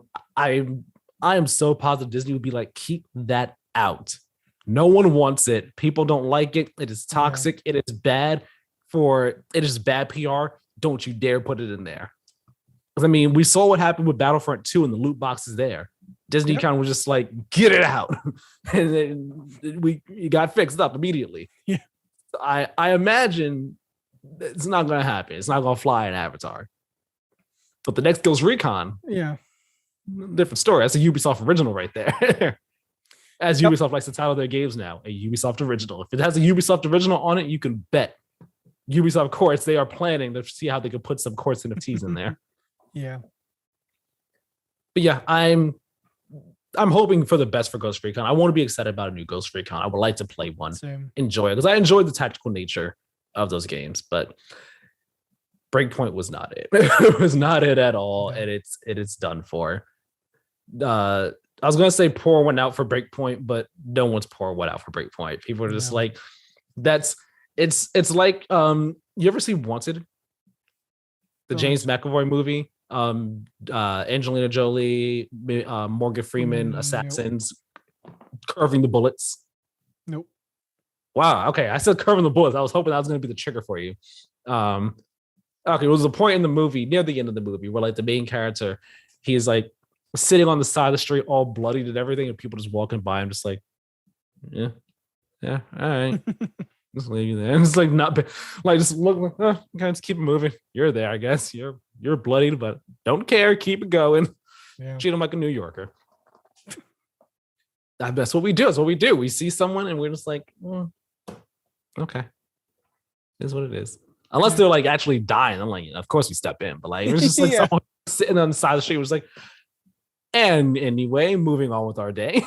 am so positive Disney would be like, keep that out. No one wants it. People don't like it. It is toxic. Yeah. It is bad PR. Don't you dare put it in there. I mean, we saw what happened with Battlefront 2 and the loot boxes there. Disney kind of was just like, get it out. And then it got fixed up immediately. Yeah. I imagine it's not going to happen. It's not going to fly in Avatar. But the next Ghost Recon, different story. That's a Ubisoft original right there. As Ubisoft likes to title their games now, a Ubisoft original. If it has a Ubisoft original on it, you can bet Ubisoft Quartz, they are planning to see how they could put some Quartz NFTs in there. Yeah. But yeah, I'm hoping for the best for Ghost Recon. I want to be excited about a new Ghost Recon. I would like to play one, enjoy it, because I enjoyed the tactical nature of those games. But Breakpoint was not it. It was not it at all, and it's done for. I was gonna say pour one out for Breakpoint, but no one's pouring one out for Breakpoint. People are just like, it's like you ever see Wanted, the James McAvoy movie? Angelina Jolie, Morgan Freeman, assassins, curving the bullets. Nope. Wow. Okay, I said curving the bullets. I was hoping that was going to be the trigger for you. Okay, it was a point in the movie near the end of the movie where like the main character, he's like sitting on the side of the street, all bloodied and everything, and people just walking by him, just like, yeah, all right. Just leave you there. And it's like not like just look like, okay, just keep it moving. You're there, I guess. You're bloodied, but don't care. Keep it going. Treat him like a New Yorker. That's what we do. That's what we do. We see someone and we're just like, okay, it's what it is. Unless they're like actually dying, I'm like, of course we step in. But like, it was just like someone sitting on the side of the street was like, and anyway, moving on with our day.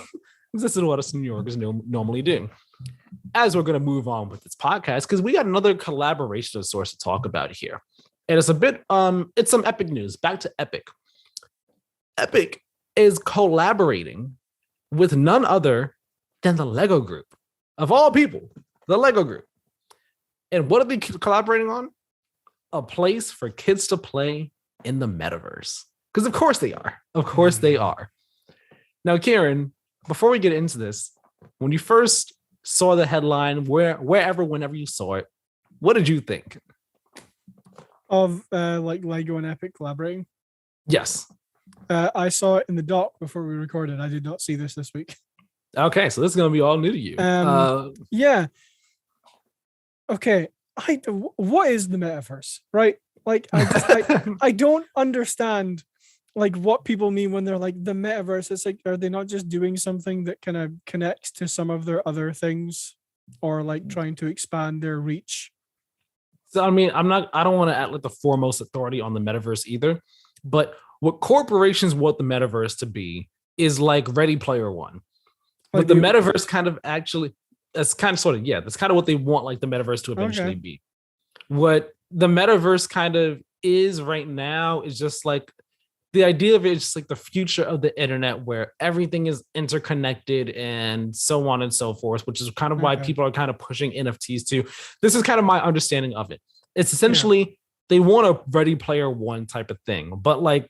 This is what us New Yorkers normally do. As we're going to move on with this podcast, because we got another collaboration of sorts to talk about here. And it's a bit, it's some Epic news. Back to Epic. Epic is collaborating with none other than the Lego Group. Of all people, the Lego Group. And what are they collaborating on? A place for kids to play in the metaverse. Because of course they are. Of course they are. Now, Keiran, before we get into this, when you first saw the headline, whenever you saw it, what did you think? Of like Lego and Epic collaborating? Yes. I saw it in the doc before we recorded. I did not see this week. Okay, so this is going to be all new to you. Yeah. Okay. What is the metaverse, right? Like, I don't understand like what people mean when they're like the metaverse. It's like, are they not just doing something that kind of connects to some of their other things, or like trying to expand their reach? So, I mean, I don't want to act like the foremost authority on the metaverse either, but what corporations want the metaverse to be is like Ready Player One. But the metaverse kind of actually, that's kind of what they want, like the metaverse to eventually be. What the metaverse kind of is right now is just like the idea of it is just like the future of the internet, where everything is interconnected and so on and so forth, which is kind of why people are kind of pushing NFTs too. This is kind of my understanding of it. It's essentially they want a Ready Player One type of thing, but like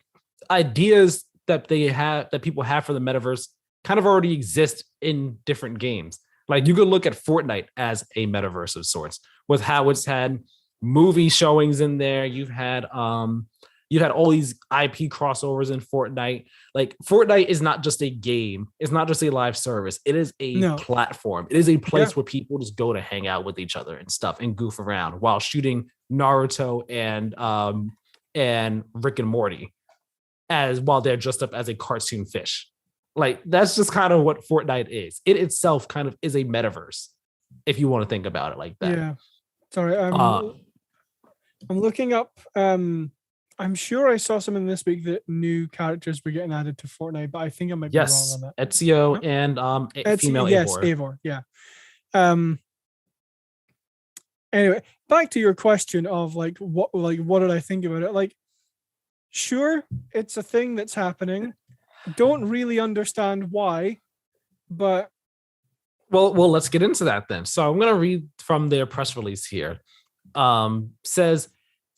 ideas that people have for the metaverse kind of already exist in different games. Like you could look at Fortnite as a metaverse of sorts, with how it's had movie showings in there. You've had all these IP crossovers in Fortnite. Like Fortnite is not just a game. It's not just a live service. It is a platform. It is a place where people just go to hang out with each other and stuff and goof around while shooting Naruto and Rick and Morty while they're dressed up as a cartoon fish. Like that's just kind of what Fortnite is. It itself kind of is a metaverse, if you want to think about it like that. Yeah. Sorry, I'm looking up. I'm sure I saw something this week that new characters were getting added to Fortnite, but I think I might be wrong on that. Ezio and female Eivor. Yes, Eivor. Yeah. Anyway, back to your question of like what did I think about it? Like, sure, it's a thing that's happening. Don't really understand why, but well, let's get into that then. So I'm going to read from their press release here. Says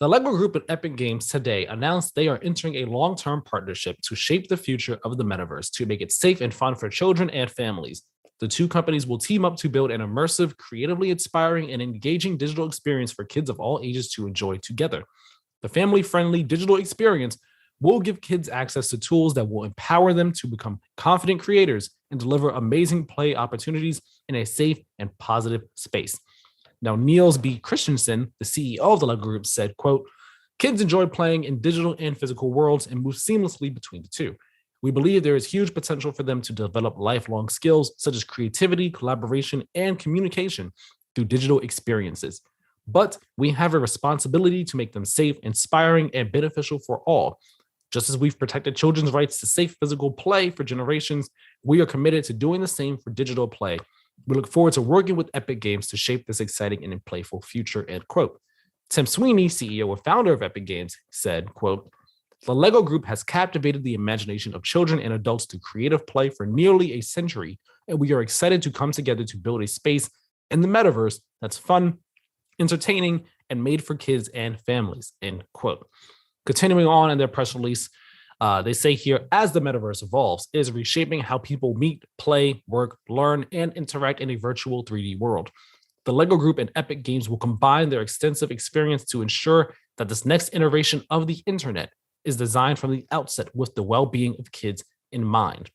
the Lego Group and Epic Games today announced they are entering a long-term partnership to shape the future of the metaverse to make it safe and fun for children and families. The two companies will team up to build an immersive, creatively inspiring, and engaging digital experience for kids of all ages to enjoy together. The family-friendly digital experience will give kids access to tools that will empower them to become confident creators and deliver amazing play opportunities in a safe and positive space. Now, Niels B. Christensen, the CEO of the Lego Group, said, quote, "Kids enjoy playing in digital and physical worlds and move seamlessly between the two. We believe there is huge potential for them to develop lifelong skills such as creativity, collaboration, and communication through digital experiences. But we have a responsibility to make them safe, inspiring, and beneficial for all. Just as we've protected children's rights to safe physical play for generations, we are committed to doing the same for digital play. We look forward to working with Epic Games to shape this exciting and playful future," end quote. Tim Sweeney, CEO and founder of Epic Games, said, quote, "The Lego Group has captivated the imagination of children and adults through creative play for nearly a century, and we are excited to come together to build a space in the metaverse that's fun, entertaining, and made for kids and families," end quote. Continuing on in their press release, they say here, as the metaverse evolves, it is reshaping how people meet, play, work, learn, and interact in a virtual 3D world. The Lego Group and Epic Games will combine their extensive experience to ensure that this next iteration of the internet is designed from the outset with the well-being of kids in mind.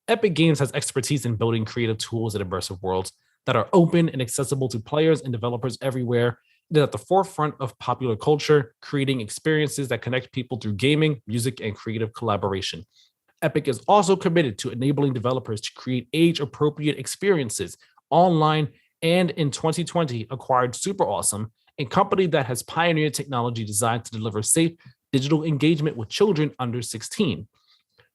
Epic Games has expertise in building creative tools and immersive worlds that are open and accessible to players and developers everywhere. It is at the forefront of popular culture, creating experiences that connect people through gaming, music, and creative collaboration. Epic is also committed to enabling developers to create age-appropriate experiences online, and in 2020 acquired Super Awesome, a company that has pioneered technology designed to deliver safe digital engagement with children under 16.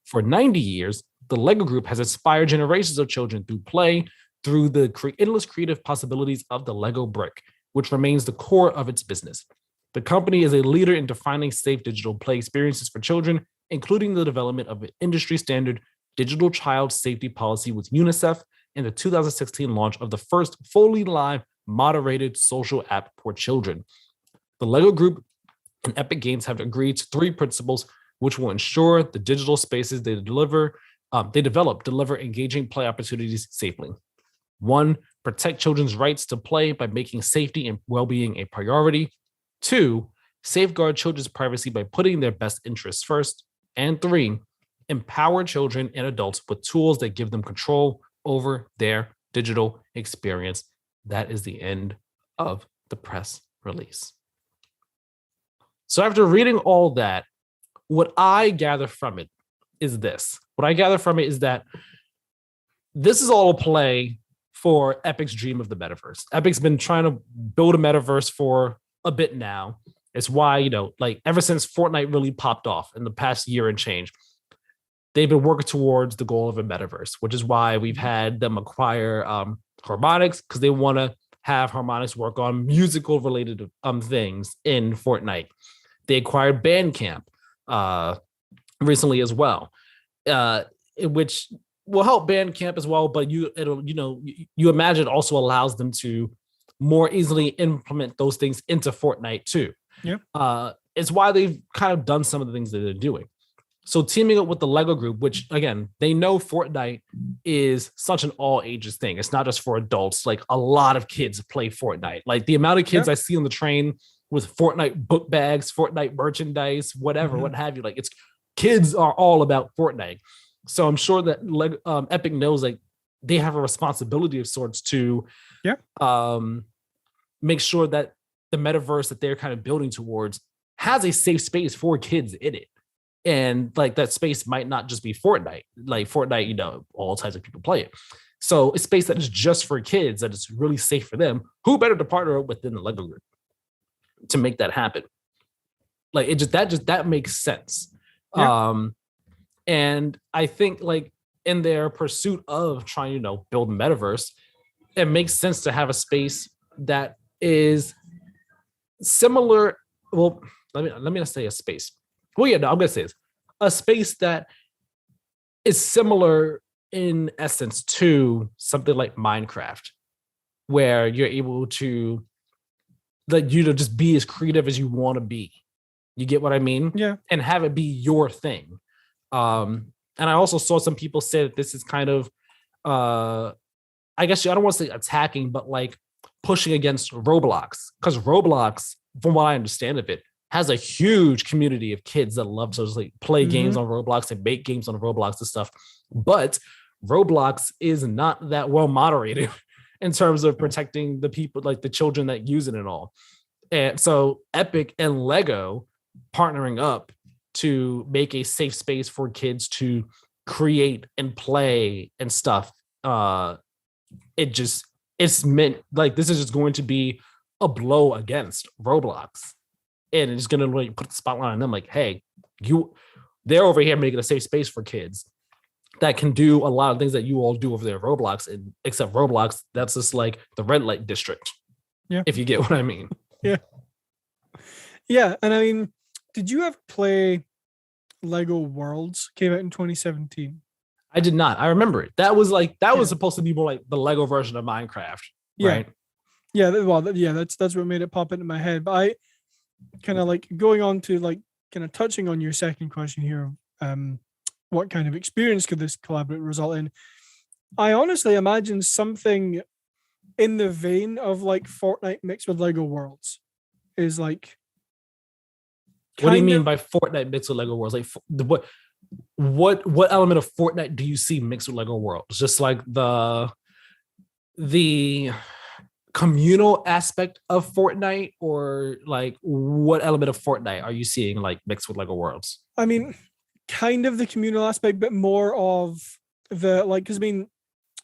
For 90 years, the Lego Group has inspired generations of children through play, through the endless creative possibilities of the Lego brick, which remains the core of its business. The company is a leader in defining safe digital play experiences for children, including the development of an industry-standard digital child safety policy with UNICEF in the 2016 launch of the first fully live moderated social app for children. The LEGO Group and Epic Games have agreed to 3 principles which will ensure the digital spaces they develop deliver engaging play opportunities safely. 1, protect children's rights to play by making safety and well-being a priority. 2, safeguard children's privacy by putting their best interests first. And 3, empower children and adults with tools that give them control over their digital experience. That is the end of the press release. So after reading all that, what I gather from it is this. What I gather from it is that this is all a play for Epic's dream of the metaverse. Epic's been trying to build a metaverse for a bit now. It's why, like ever since Fortnite really popped off in the past year and change, they've been working towards the goal of a metaverse, which is why we've had them acquire Harmonix, because they want to have Harmonix work on musical related things in Fortnite. They acquired Bandcamp recently as well, which will help Bandcamp as well. But you imagine also allows them to more easily implement those things into Fortnite too. Yeah, it's why they've kind of done some of the things that they're doing. So teaming up with the LEGO Group, which again, they know Fortnite is such an all ages thing. It's not just for adults. Like a lot of kids play Fortnite. Like the amount of kids I see on the train with Fortnite book bags, Fortnite merchandise, whatever, what have you. Like it's kids are all about Fortnite. So I'm sure that Epic knows like they have a responsibility of sorts to make sure that the metaverse that they're kind of building towards has a safe space for kids in it. And like that space might not just be Fortnite. Like Fortnite, all types of people play it. So a space that is just for kids, that is really safe for them. Who better to partner up within the LEGO Group to make that happen? Like that makes sense. Yeah. And I think like in their pursuit of trying, build metaverse, it makes sense to have a space that is similar. Well, let me not say a space. Well, yeah, no, I'm gonna say this. A space that is similar in essence to something like Minecraft, where you're able to just be as creative as you want to be. You get what I mean? Yeah. And have it be your thing. And I also saw some people say that this is kind of I guess I don't want to say attacking, but like pushing against Roblox. Because Roblox, from what I understand of it, has a huge community of kids that love to like play games on Roblox and make games on Roblox and stuff. But Roblox is not that well moderated in terms of protecting the people, like the children that use it and all. And so Epic and Lego partnering up to make a safe space for kids to create and play and stuff. It's meant like this is just going to be a blow against Roblox. And it's going to really put the spotlight on them like, hey, they're over here making a safe space for kids that can do a lot of things that you all do over there at Roblox. And except Roblox, that's just like the red light district. Yeah. If you get what I mean. Yeah. Yeah. And I mean, did you ever play Lego Worlds? Came out in 2017. I did not. I remember it. That was supposed to be more like the Lego version of Minecraft. Right. Yeah. Well, that's what made it pop into my head. But I kind of like going on to like kind of touching on your second question here. What kind of experience could this collaborate result in? I honestly imagine something in the vein of like Fortnite mixed with Lego Worlds is like. What do you mean by Fortnite mixed with Lego Worlds? Like what element of Fortnite do you see mixed with Lego Worlds? Just like the communal aspect of Fortnite, or like what element of Fortnite are you seeing like mixed with Lego Worlds? I mean, kind of the communal aspect, but more of the like, because I mean,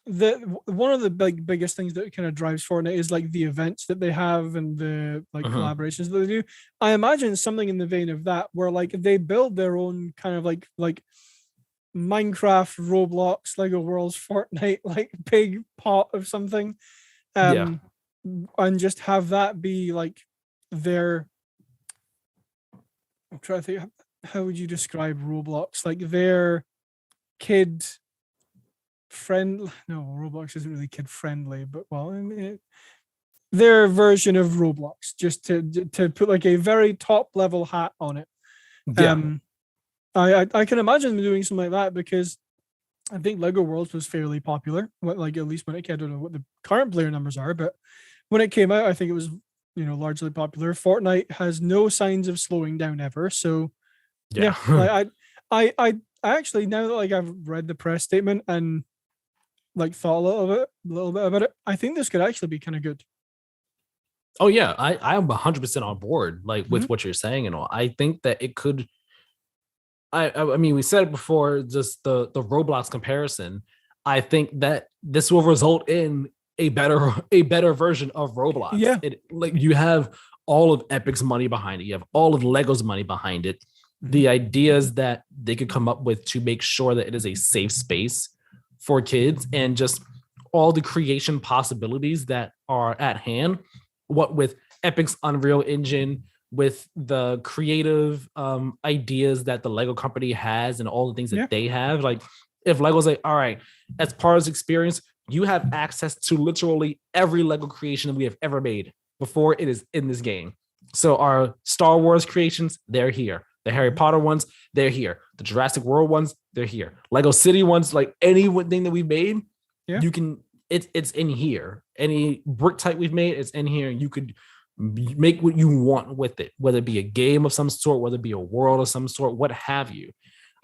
one of the biggest things that kind of drives Fortnite is like the events that they have and the like collaborations that they do. I imagine something in the vein of that, where like they build their own kind of like Minecraft, Roblox, Lego Worlds, Fortnite, like big pot of something. And just have that be like their. I'm trying to think, how would you describe Roblox? Like their kid Roblox isn't really kid friendly, but well, I mean, their version of Roblox, just to put like a very top level hat on it. Yeah. I can imagine them doing something like that because I think Lego Worlds was fairly popular. Like at least when it came, I don't know what the current player numbers are, but when it came out, I think it was largely popular. Fortnite has no signs of slowing down ever. So yeah, like I actually, now that like I've read the press statement and like thought a little bit about it, I think this could actually be kind of good. Oh yeah, I am 100% on board like with what you're saying and all. I think that it could. I mean, we said it before, just the Roblox comparison. I think that this will result in a better version of Roblox. Yeah. Like you have all of Epic's money behind it. You have all of Lego's money behind it. The ideas that they could come up with to make sure that it is a safe space for kids and just all the creation possibilities that are at hand. What with Epic's Unreal Engine, with the creative ideas that the Lego company has and all the things that they have. Like if Lego's like, all right, as part of this experience, you have access to literally every Lego creation that we have ever made before it is in this game. So our Star Wars creations, they're here. The Harry Potter ones, they're here. The Jurassic World ones, they're here. Lego City ones, like anything that we've made, you can, it's in here. Any brick type we've made, it's in here. You could make what you want with it, whether it be a game of some sort, whether it be a world of some sort, what have you.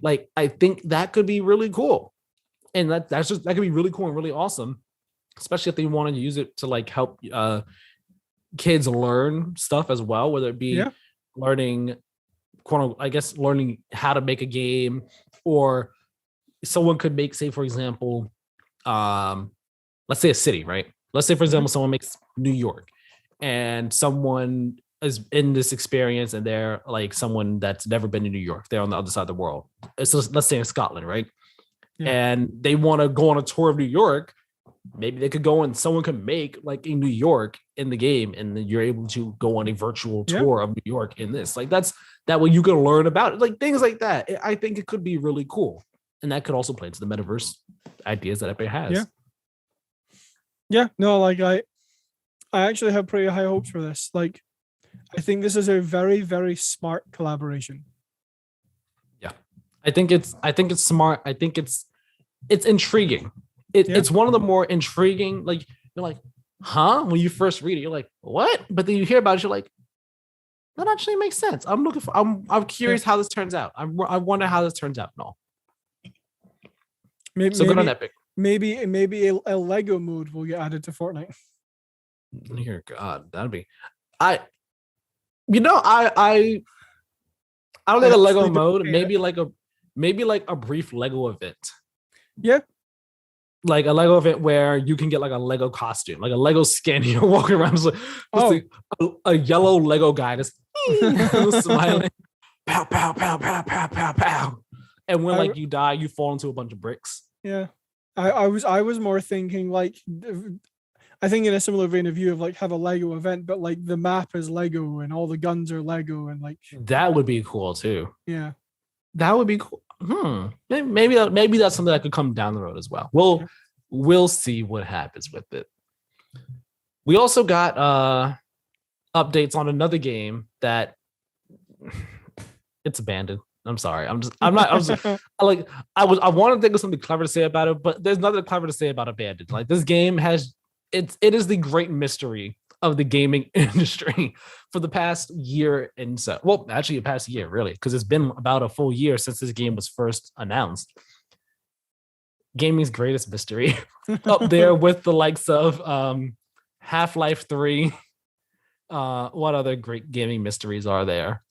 Like, I think that could be really cool. And that could be really cool and really awesome, especially if they wanted to use it to like help kids learn stuff as well, whether it be learning, learning how to make a game, or someone could make, say, for example, let's say a city, right? Let's say, for example, someone makes New York and someone is in this experience and they're like someone that's never been to New York. They're on the other side of the world. It's just, let's say in Scotland, right? And they want to go on a tour of New York. Maybe they could go and someone could make like a New York in the game, and then you're able to go on a virtual tour of New York in this. Like that way you can learn about it, like things like that. I think it could be really cool. And that could also play into the metaverse ideas that Epic has. No, like I actually have pretty high hopes for this. Like, I think this is a very, very smart collaboration. Yeah, I think it's smart. I think it's intriguing. It's one of the more intriguing. Like you're like, huh? When you first read it, you're like, what? But then you hear about it, you're like, that actually makes sense. I'm curious how this turns out. I wonder how this turns out. No. Maybe, so good on Epic. Maybe a Lego mode will get added to Fortnite. Dear God, that'd be. I don't think a Lego mode. Maybe like a brief Lego event. Yeah. Like a Lego event where you can get like a Lego costume, like a Lego skin. You're walking around like a yellow Lego guy just smiling, pow pow pow pow pow pow pow. And when like you die, you fall into a bunch of bricks. Yeah, I was more thinking like, I think in a similar vein of you, of like have a Lego event, but like the map is Lego and all the guns are Lego and like that would be cool too. Yeah, that would be cool. Maybe that's something that could come down the road as well. We'll see what happens with it. We also got updates on another game that it's abandoned. I'm sorry. I want to think of something clever to say about it, but there's nothing clever to say about abandoned. Like this game it is the great mystery of the gaming industry for the past year and so. Well, actually, the past year, really, because it's been about a full year since this game was first announced. Gaming's greatest mystery, up there with the likes of Half-Life 3. What other great gaming mysteries are there?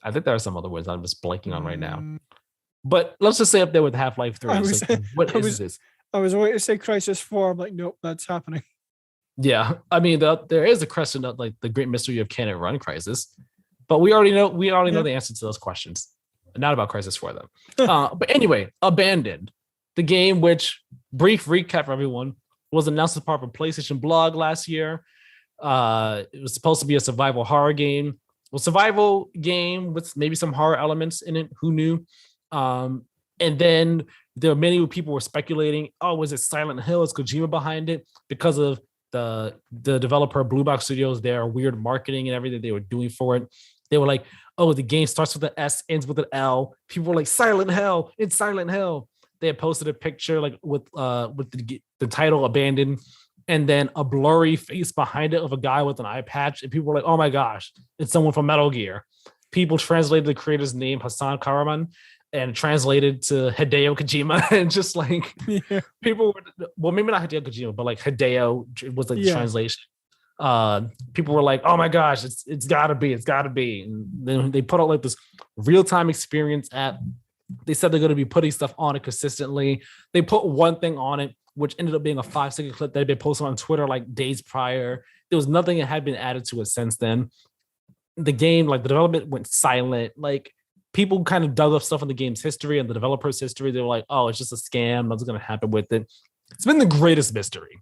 I think there are some other ones I'm just blanking on right now. But let's just say up there with Half-Life 3. What is this? I was waiting to say Crisis 4. I'm like, nope, that's happening. Yeah, I mean, there is a question of like the great mystery of can it run Crisis, but we already know the answer to those questions. Not about Crisis 4 though. But anyway, Abandoned, the game, which brief recap for everyone, was announced as part of a PlayStation blog last year. It was supposed to be a survival horror game. Well, survival game with maybe some horror elements in it. Who knew? And then there were many people were speculating, oh, was it Silent Hill? Is Kojima behind it? Because of the developer Blue Box Studios, their weird marketing and everything they were doing for it. They were like, oh, the game starts with an S, ends with an L. People were like, Silent Hill, it's Silent Hill. They had posted a picture like with the title Abandoned, and then a blurry face behind it of a guy with an eye patch. And people were like, oh my gosh, it's someone from Metal Gear. People translated the creator's name, Hassan Karaman, and translated to Hideo Kojima. And just like people were, well, maybe not Hideo Kojima, but like Hideo was like the translation. People were like, oh my gosh, it's gotta be. And then they put out like this real-time experience app. They said they're going to be putting stuff on it consistently. They put one thing on it, which ended up being a 5-second clip that had been posted on Twitter like days prior. There was nothing that had been added to it since then. The game, like the development went silent. Like people kind of dug up stuff in the game's history and the developer's history. They were like, oh, it's just a scam. Nothing's going to happen with it. It's been the greatest mystery.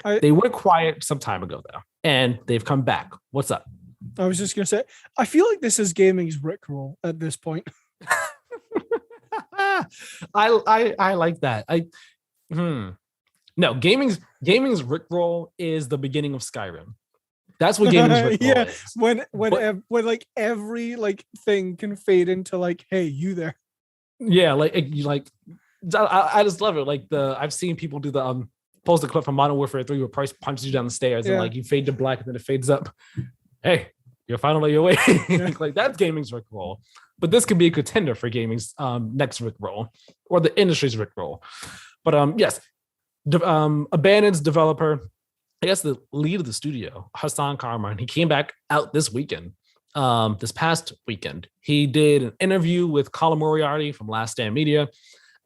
They went quiet some time ago, though, and they've come back. What's up? I was just going to say, I feel like this is gaming's Rickroll at this point. I like that. No, gaming's Rickroll is the beginning of Skyrim. That's what gaming's Rickroll is. When like every like thing can fade into like, hey, you there? Yeah, I just love it. Like I've seen people do the post a clip from Modern Warfare 3 where Price punches you down the stairs and like you fade to black and then it fades up. Hey, you're finally away. Like that's gaming's Rickroll. But this could be a contender for gaming's next Rickroll or the industry's Rickroll. But yes, Abandoned's developer, I guess the lead of the studio, Hassan Karaman, he came back out this weekend, this past weekend. He did an interview with Colin Moriarty from Last Stand Media.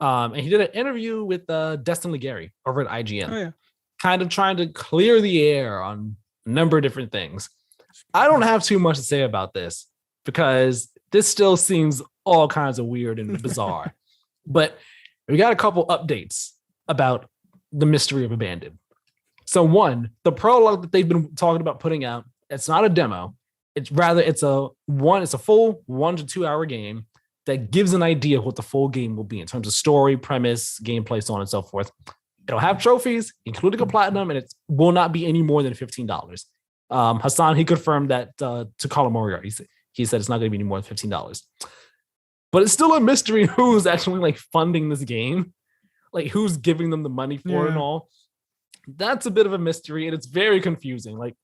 And he did an interview with Destin Legary over at IGN, kind of trying to clear the air on a number of different things. I don't have too much to say about this because this still seems all kinds of weird and bizarre. But we got a couple updates about the mystery of Abandoned. So one, the prologue that they've been talking about putting out, it's not a demo. It's a full 1 to 2 hour game that gives an idea of what the full game will be in terms of story, premise, gameplay, so on and so forth. It'll have trophies, including a platinum, and it will not be any more than $15. Hassan, he confirmed that to Colin Moriarty. He said it's not going to be any more than $15. But it's still a mystery who's actually like funding this game, like who's giving them the money for it and all. That's a bit of a mystery, and it's very confusing. Like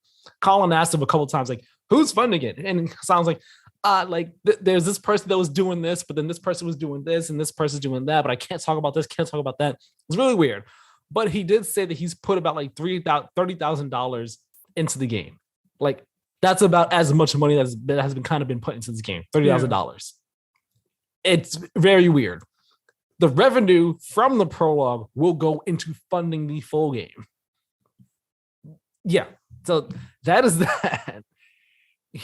Colin asked him a couple times, like, who's funding it? And it sounds like, there's this person that was doing this, but then this person was doing this, and this person's doing that, but I can't talk about this, can't talk about that. It's really weird. But he did say that he's put about like $30,000 into the game. Like that's about as much money that has been kind of been put into this game, $30,000. It's very weird. The revenue from the prologue will go into funding the full game. Yeah, so that is that.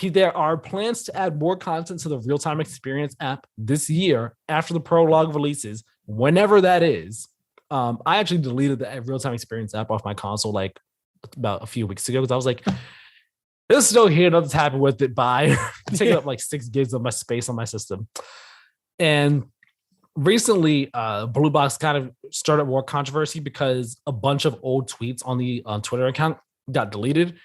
There are plans to add more content to the real-time experience app this year after the prologue releases, whenever that is. I actually deleted the real-time experience app off my console like about a few weeks ago because I was like, it's still here, nothing's happened with it. Bye. Taking up like 6 gigs of my space on my system. And recently, Blue Box kind of started more controversy because a bunch of old tweets on the Twitter account got deleted.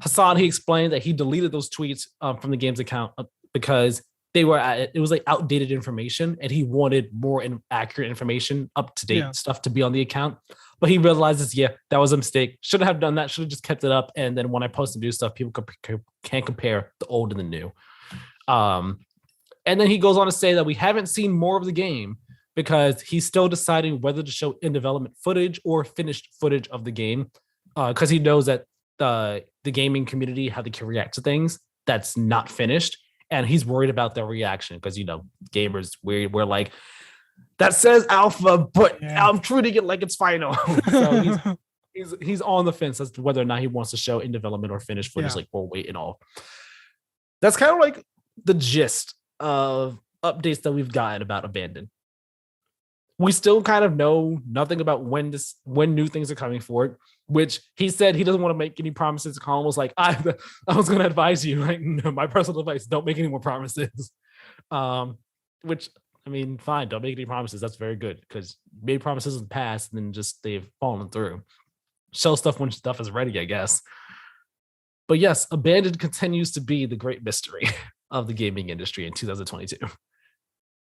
Hassan, he explained that he deleted those tweets from the game's account because it was like outdated information, and he wanted more accurate information, up to date stuff to be on the account. But he realizes, that was a mistake. Shouldn't have done that. Should have just kept it up. And then when I post the new stuff, people can compare the old and the new. And then he goes on to say that we haven't seen more of the game because he's still deciding whether to show in development footage or finished footage of the game, because he knows that the gaming community, how they can react to things that's not finished. And he's worried about their reaction because, gamers, we're like, that says alpha, but I'm treating it like it's final. So he's on the fence as to whether or not he wants to show in development or finished footage, like we'll wait and all. That's kind of like the gist of updates that we've gotten about Abandoned. We still kind of know nothing about when new things are coming for it, which he said he doesn't want to make any promises. Colin was like, I was going to advise you, like, no, my personal advice, don't make any more promises. Which I mean, fine, don't make any promises. That's very good because made promises in the past and then just they've fallen through. Show stuff when stuff is ready, I guess. But yes, Abandoned continues to be the great mystery of the gaming industry in 2022.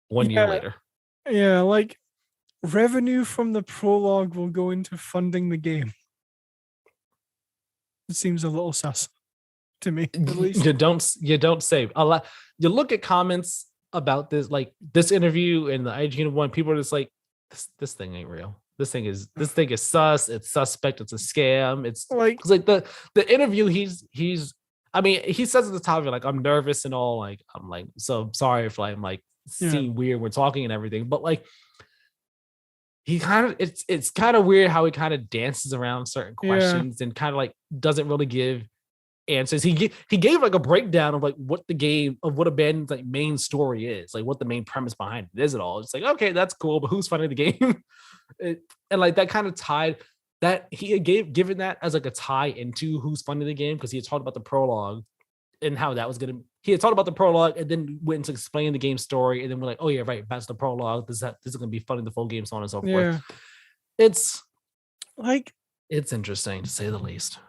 1 year later. Yeah, like revenue from the prologue will go into funding the game. It seems a little sus to me, at least. You don't say a lot. You look at comments about this, like this interview and the IGN one, people are just like, this thing ain't real. This thing is sus. It's suspect. It's a scam. It's like the interview. He's. I mean, he says at the top of it, like, I'm nervous and all. Like, I'm like, so sorry if I'm like seem weird. We're talking and everything, but like, he kind of it's kind of weird how he kind of dances around certain questions and kind of like doesn't really give answers. He gave like a breakdown of like what the game of what Abandoned's like main story is, like what the main premise behind it is at all. It's like, okay, that's cool, but who's funding the game? And like that kind of tied that he had given that as like a tie into who's funding the game because he had talked about the prologue and how that was gonna. He had talked about the prologue and then went to explain the game story and then we're like, oh yeah, right, that's the prologue. This is gonna be funding the full game, so on and so forth. It's like it's interesting to say the least.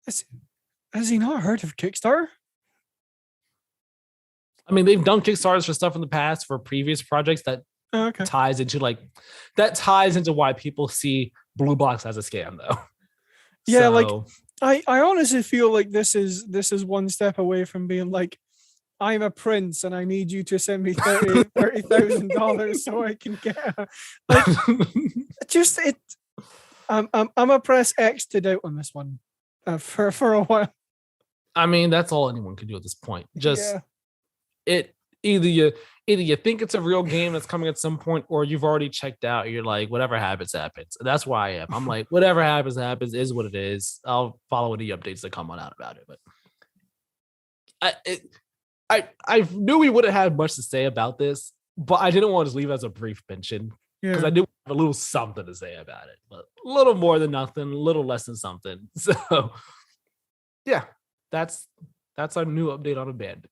Has he not heard of Kickstarter? I mean, they've done Kickstarters for stuff in the past for previous projects that ties into why people see Blue Box as a scam, though. Yeah, so, like I honestly feel like this is one step away from being like, I'm a prince and I need you to send me $30,000 so I can get like just it. I'm a press X to doubt on this one for a while. I mean, that's all anyone can do at this point. Just it either you think it's a real game that's coming at some point, or you've already checked out. You're like, whatever happens, happens. That's where I am. I'm like, whatever happens, happens is what it is. I'll follow any updates that come on out about it. But I knew we wouldn't have much to say about this, but I didn't want to leave it as a brief mention because I knew we have a little something to say about it, but a little more than nothing, a little less than something. So yeah. That's our new update on Abandoned.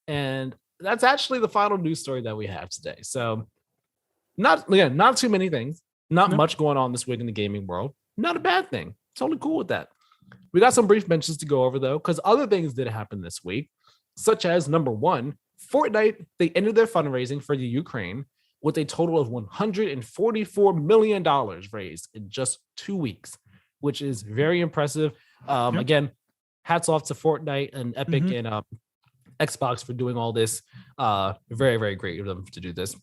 And that's actually the final news story that we have today. So not too many things, not much going on this week in the gaming world. Not a bad thing. Totally cool with that. We got some brief mentions to go over though, because other things did happen this week, such as number one, Fortnite, they ended their fundraising for the Ukraine with a total of $144 million raised in just 2 weeks, which is very impressive. Again, hats off to Fortnite and Epic and Xbox for doing all this. Very, very great of them to do this.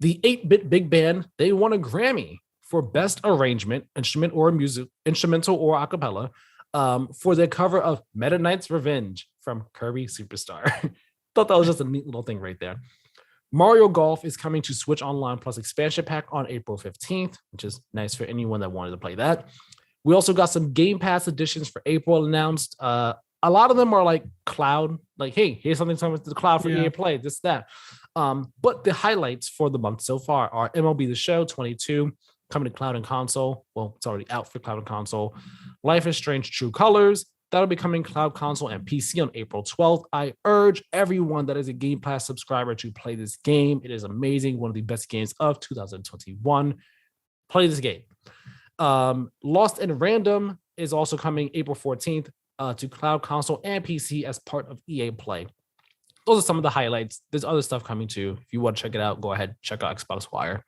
The 8-bit big band, they won a Grammy for best arrangement, instrumental or a cappella, for their cover of Meta Knight's Revenge from Kirby Superstar. Thought that was just a neat little thing right there. Mario Golf is coming to Switch Online Plus expansion pack on April 15th, which is nice for anyone that wanted to play that. We also got some Game Pass editions for April announced. A lot of them are like cloud, like, hey, here's something coming to the cloud for EA Play, this, that. But the highlights for the month so far are MLB The Show 22, coming to cloud and console. Well, it's already out for cloud and console. Life is Strange True Colors. That'll be coming cloud, console, and PC on April 12th. I urge everyone that is a Game Pass subscriber to play this game. It is amazing. One of the best games of 2021. Play this game. Lost in Random is also coming April 14th to cloud, console, and PC as part of EA Play. Those are some of the highlights. There's other stuff coming too. If you want to check it out, go ahead, check out Xbox Wire.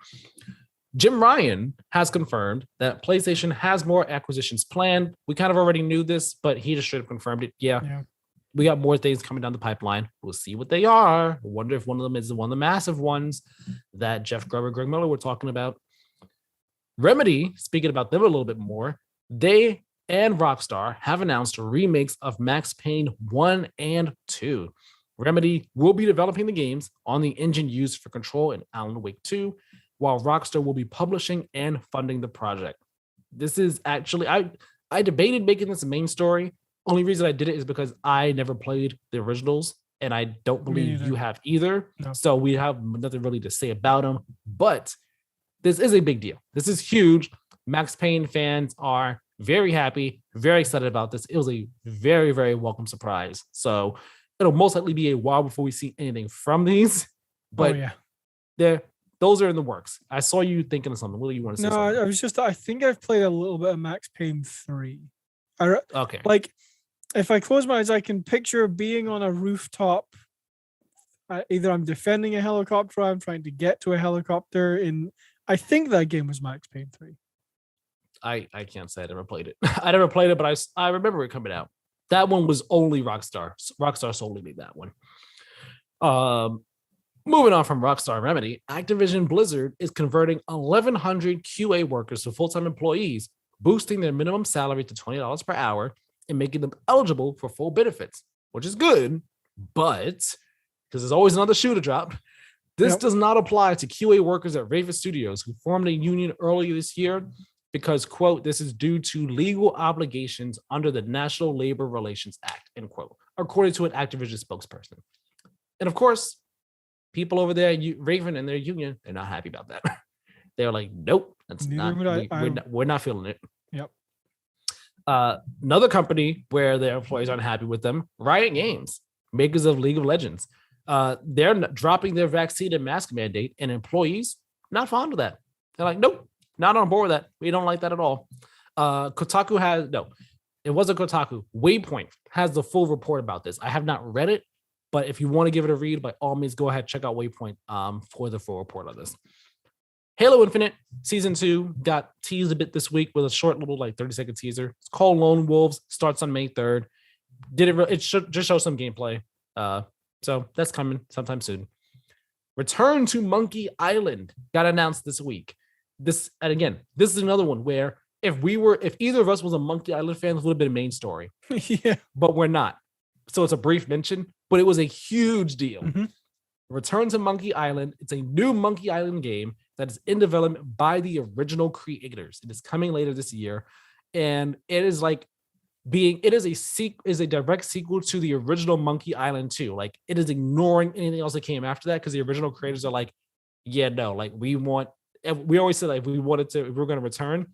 Jim Ryan has confirmed that PlayStation has more acquisitions planned. We kind of already knew this, but he just straight up confirmed it. Yeah. We got more things coming down the pipeline. We'll see what they are. I wonder if one of them is one of the massive ones that Jeff Grubb, Greg Miller were talking about. Remedy, speaking about them a little bit more, they and Rockstar have announced remakes of Max Payne 1 and 2. Remedy will be developing the games on the engine used for Control and Alan Wake 2, while Rockstar will be publishing and funding the project. This is actually, I debated making this a main story. Only reason I did it is because I never played the originals, and I don't believe you have either. No. So we have nothing really to say about them, but this is a big deal. This is huge. Max Payne fans are very happy, very excited about this. It was a very, very welcome surprise. So it'll most likely be a while before we see anything from these. But those are in the works. I saw you thinking of something. What do you want to say? No, I was just. I think I've played a little bit of Max Payne 3. Okay. Like, if I close my eyes, I can picture being on a rooftop. Either I'm defending a helicopter, or I'm trying to get to a helicopter. I think that game was Max Payne 3. I can't say I never played it. I never played it, but I remember it coming out. That one was only Rockstar. Rockstar solely made that one. Moving on from Rockstar Remedy, Activision Blizzard is converting 1,100 QA workers to full-time employees, boosting their minimum salary to $20 per hour and making them eligible for full benefits, which is good, but because there's always another shoe to drop, this does not apply to QA workers at Raven Studios who formed a union earlier this year because, quote, this is due to legal obligations under the National Labor Relations Act, end quote, according to an Activision spokesperson. And of course, people over there, Raven and their union, they're not happy about that. They're like, nope, that's we're not feeling it. Yep. Another company where their employees aren't happy with them, Riot Games, makers of League of Legends. They're dropping their vaccine and mask mandate, and employees not fond of that. They're like, nope, not on board with that. We don't like that at all. Kotaku has it wasn't Kotaku. Waypoint has the full report about this. I have not read it, but if you want to give it a read, by all means, go ahead, check out Waypoint for the full report on this. Halo Infinite Season 2 got teased a bit this week with a short little 30-second teaser. It's called Lone Wolves, starts on May 3rd. It should just show some gameplay. So that's coming sometime soon. Return to Monkey Island got announced this week. This is another one where if either of us was a Monkey Island fan, it would have been a main story. Yeah. But we're not. So it's a brief mention, but it was a huge deal. Mm-hmm. Return to Monkey Island. It's a new Monkey Island game that is in development by the original creators. It is coming later this year. And it is a direct sequel to the original Monkey Island 2. It is ignoring anything else that came after that because the original creators are like, yeah, no, we always said if we were going to return,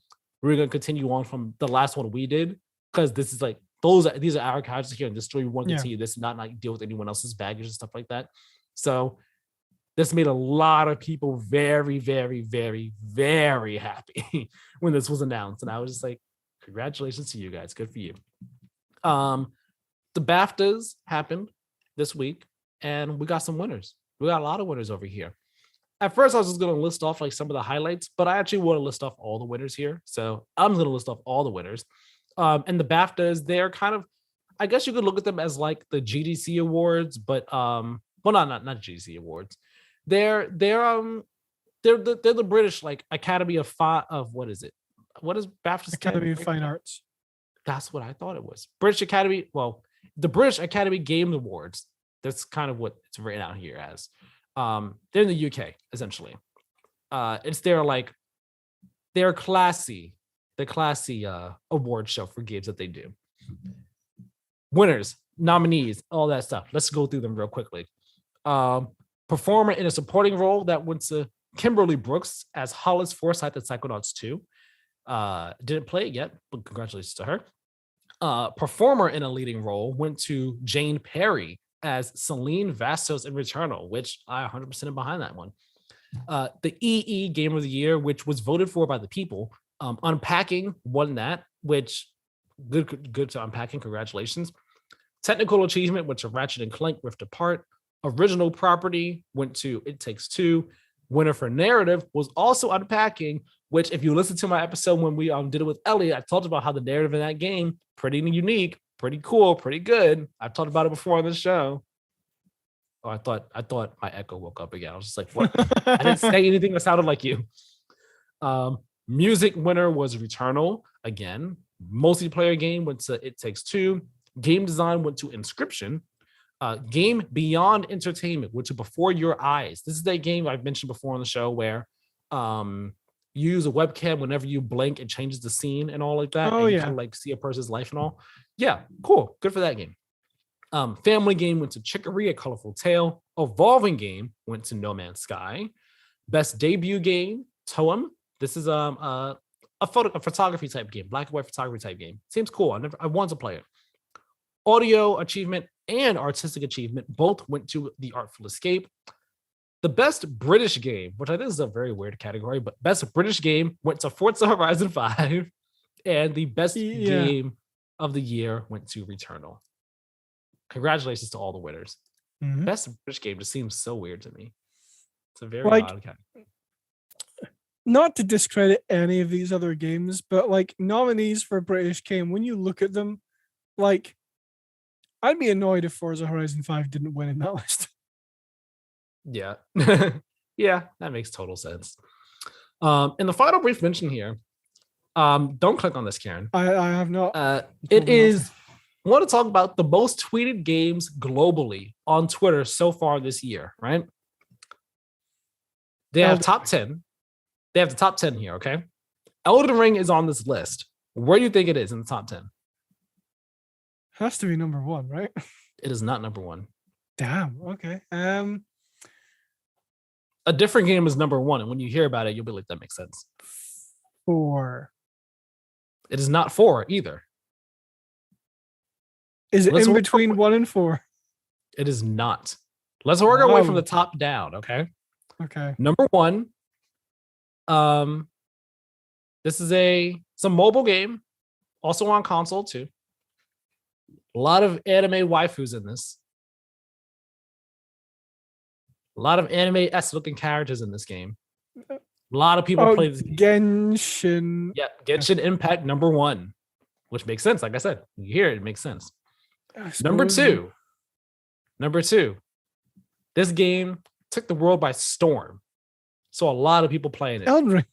we were going to continue on from the last one we did because this is these are our characters here in this story. We want to continue this, not deal with anyone else's baggage and stuff like that. So this made a lot of people very, very, very, very happy when this was announced. And I was just like, congratulations to you guys. Good for you. The BAFTAs happened this week, and we got some winners. We got a lot of winners over here. At first, I was just going to list off some of the highlights, but I actually want to list off all the winners here. So I'm going to list off all the winners. And the BAFTAs, they're kind of, I guess you could look at them as the GDC awards, but not GDC awards. They're the British Academy of what is it? What is BAFTA's Academy of Fine Arts? That's what I thought it was. British Academy. Well, the British Academy Game Awards. That's kind of what it's written out here as. They're in the UK essentially. It's their classy award show for games that they do. Winners, nominees, all that stuff. Let's go through them real quickly. Performer in a supporting role that went to Kimberly Brooks as Hollis Forsyth in Psychonauts 2. Didn't play it yet, but congratulations to her. Performer in a leading role went to Jane Perry as Celine Vastos in Returnal, which I 100% am behind that one. The EE Game of the Year, which was voted for by the people. Unpacking won that, which good to Unpacking. Congratulations. Technical achievement went to Ratchet and Clank Rift Apart. Original property went to It Takes Two. Winner for narrative was also Unpacking, which if you listen to my episode when we did it with Elliot, I talked about how the narrative in that game, pretty unique, pretty cool, pretty good. I've talked about it before on the show. Oh, I thought my echo woke up again. I was just like, what? I didn't say anything that sounded like you. Music winner was Returnal again. Multiplayer game went to It Takes Two. Game design went to Inscription. Game Beyond Entertainment went to Before Your Eyes. This is that game I've mentioned before on the show where you use a webcam whenever you blink, it changes the scene and all like that. Oh, and you yeah. kind of see a person's life and all. Yeah, cool. Good for that game. Family game went to Chicory, A Colorful Tale. Evolving game went to No Man's Sky. Best debut game, Toem. This is a photography type game, black and white photography type game. Seems cool. I want to play it. Audio achievement and artistic achievement both went to The Artful Escape. The best British game, which I think is a very weird category, but best British game went to Forza Horizon 5, and the best game of the year went to Returnal. Congratulations to all the winners. Mhm. Best British game just seems so weird to me. It's a very Like, odd category. Not to discredit any of these other games, but like nominees for British game, when you look at them, like I'd be annoyed if Forza Horizon 5 didn't win in that list. Yeah. Yeah, that makes total sense. In the final brief mention here, don't click on this, Keiran. I have not. It is, I want to talk about the most tweeted games globally on Twitter so far this year, right? They have top 10. They have the top 10 here, okay? Elden Ring is on this list. Where do you think it is in the top 10? Has to be number 1, right? It is not number 1. Damn. Okay. A different game is number 1, and when you hear about it, you'll be like, that makes sense. 4. It is not 4 either. Is it in between 1 and 4? It is not. Let's work our way from the top down, okay? Okay. Number 1. This is some mobile game, also on console too. A lot of anime waifus in this. A lot of anime-esque looking characters in this game. A lot of people play this game. Genshin. Yeah, Genshin Impact number 1, which makes sense. Like I said, you hear it makes sense. Number 2. This game took the world by storm. So a lot of people playing it. Elden Ring.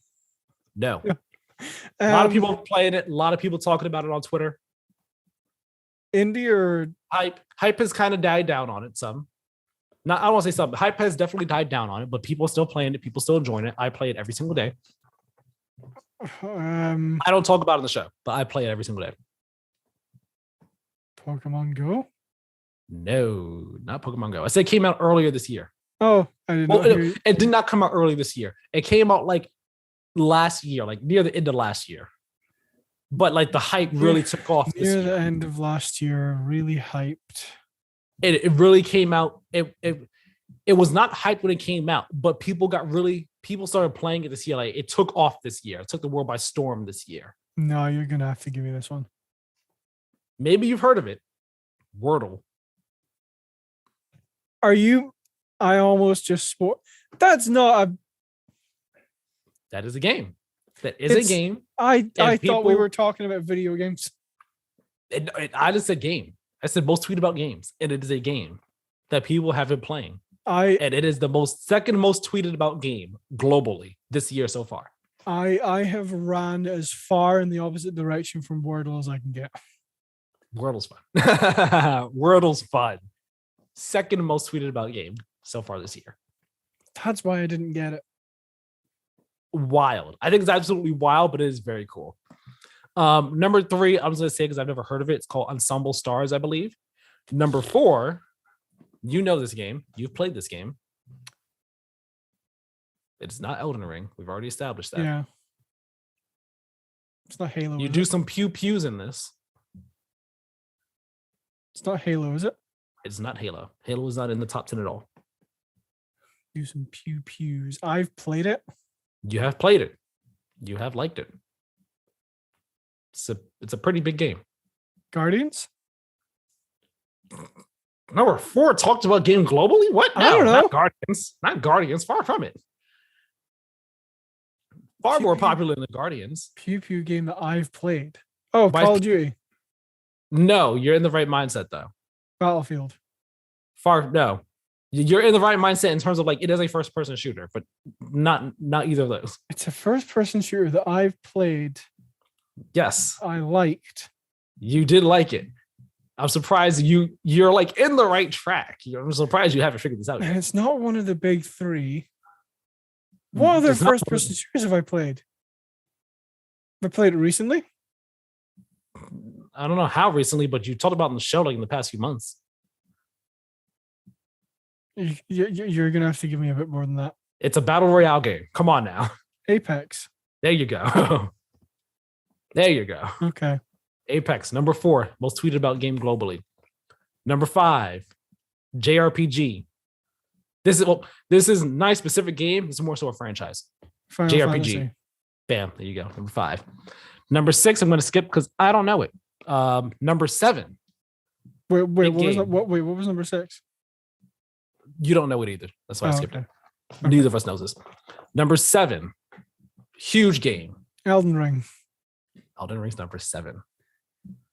No. A lot of people playing it. A lot of people talking about it on Twitter. Indie or hype has kind of died down on it some. I don't want to say something. Hype has definitely died down on it, but people are still playing it. People still enjoying it. I play it every single day. I don't talk about it on the show, but I play it every single day. Pokemon Go? No, not Pokemon Go. I said it came out earlier this year. Oh, I didn't know. It did not come out early this year. It came out like last year, like near the end of last year. But like the hype really took off this year. Near the end of last year, really hyped. It really came out. It was not hyped when it came out, but people started playing it this year. Like it took off this year. It took the world by storm this year. No, you're gonna have to give me this one. Maybe you've heard of it. Wordle. I almost just swore. That's not a. That is a game. That is a game. I thought we were talking about video games. I just said game. I said most tweet about games, and it is a game that people have been playing. And it is the second most tweeted about game globally this year so far. I have ran as far in the opposite direction from Wordle as I can get. Wordle's fun. Wordle's fun. Second most tweeted about game so far this year. That's why I didn't get it. Wild. I think it's absolutely wild, but it is very cool. Number 3, I'm just gonna say because I've never heard of it. It's called Ensemble Stars, I believe. Number 4, you know this game. You've played this game. It's not Elden Ring. We've already established that. Yeah. It's not Halo. You do some pews in this. It's not Halo, is it? It's not Halo. Halo is not in the top 10 at all. Do some pews. I've played it. You have played it. You have liked it. It's a pretty big game. Guardians? Number 4 talked about game globally? What? No, I don't know. Not Guardians. Not Guardians. Far from it. Far more popular than the Guardians. Pew game that I've played. Oh, Call of Duty. No, you're in the right mindset though. Battlefield. No. You're in the right mindset in terms of like it is a first-person shooter, but not either of those. It's a first-person shooter that I've played. Yes. I liked. You did like it. I'm surprised you're like in the right track. I'm surprised you haven't figured this out yet. And it's not one of the big 3. What other first-person shooters have I played? Have I played it recently? I don't know how recently, but you talked about in the show like in the past few months. You're gonna have to give me a bit more than that. It's a battle royale game. Come on now. Apex. There you go. There you go. Okay. Apex, number 4, most tweeted about game globally. Number 5, JRPG. This is not a specific game. It's more so a franchise. Final JRPG. Fantasy. Bam. There you go. Number 5. Number 6, I'm going to skip because I don't know it. Number 7. Wait, what was that? What was number 6? You don't know it either. That's why I skipped it. Okay. Neither of us knows this. Number 7. Huge game. Elden Ring. Elden Ring's number 7.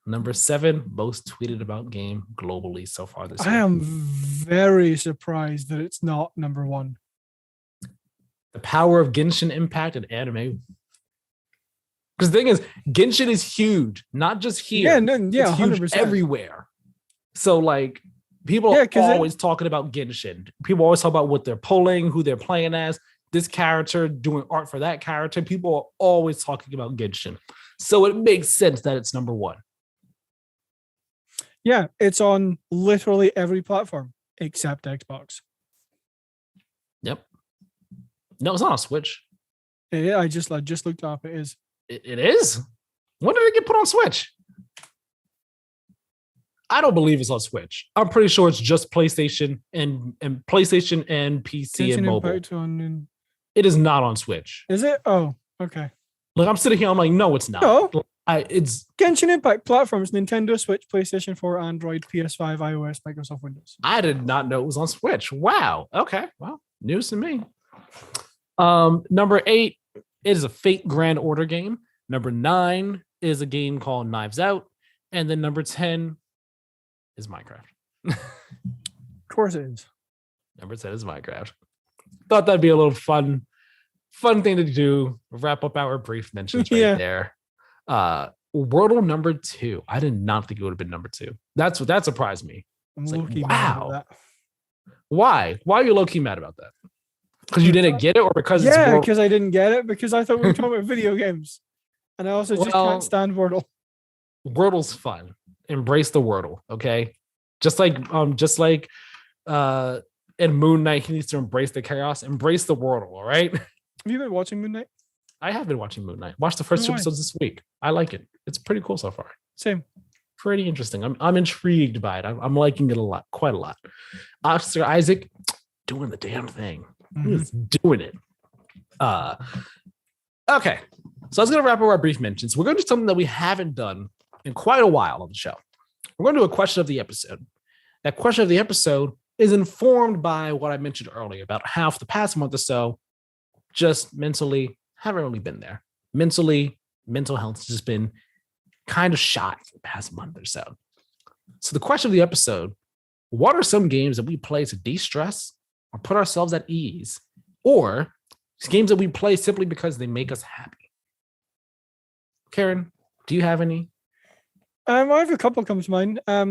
Number 7 most tweeted about game globally so far this year. I am very surprised that it's not number 1. The power of Genshin Impact and anime. Because the thing is, Genshin is huge, not just here. Yeah, it's huge 100%. everywhere. So like people are always talking about Genshin. People always talk about what they're pulling, who they're playing as, this character doing art for that character. People are always talking about Genshin. So it makes sense that it's number 1. Yeah, it's on literally every platform except Xbox. Yep. No, it's not on Switch. Yeah, I just looked up. It is. It is? When did it get put on Switch? I don't believe it's on Switch. I'm pretty sure it's just PlayStation and PlayStation and PC and mobile. It is not on Switch. Is it? Oh, okay. Like I'm sitting here, I'm like, no, it's not. No. It's Genshin Impact platforms: Nintendo Switch, PlayStation 4, Android, PS5, iOS, Microsoft Windows. I did not know it was on Switch. Wow. Okay. Well, news to me. Number 8 is a Fate Grand Order game. Number 9 is a game called Knives Out, and then number 10 is Minecraft. Of course it is. Number 10 is Minecraft. Thought that'd be a little fun thing to do. Wrap up our brief mentions right there. Wordle number 2. I did not think it would have been number 2. That surprised me. Like, wow. Why? Why are you low-key mad about that? Because you didn't get it, or because because I didn't get it, because I thought we were talking about video games. And I also just can't stand Wordle. Wordle's fun. Embrace the Wordle, okay? Just like in Moon Knight, he needs to embrace the chaos. Embrace the Wordle, all right? Have you been watching Moon Knight? I have been watching Moon Knight. Watched the first 2 episodes this week. I like it. It's pretty cool so far. Same. Pretty interesting. I'm intrigued by it. I'm liking it a lot, quite a lot. Oscar Isaac doing the damn thing. Mm-hmm. He's doing it. Okay. So I was going to wrap up our brief mentions. We're going to do something that we haven't done in quite a while on the show. We're going to do a question of the episode. That question of the episode is informed by what I mentioned earlier about how for the past month or so, just mentally haven't really been there. Mentally, mental health has just been kind of shot for the past month or so. So the question of the episode, what are some games that we play to de-stress or put ourselves at ease? Or games that we play simply because they make us happy? Keiran, do you have any? I have a couple come to mind. I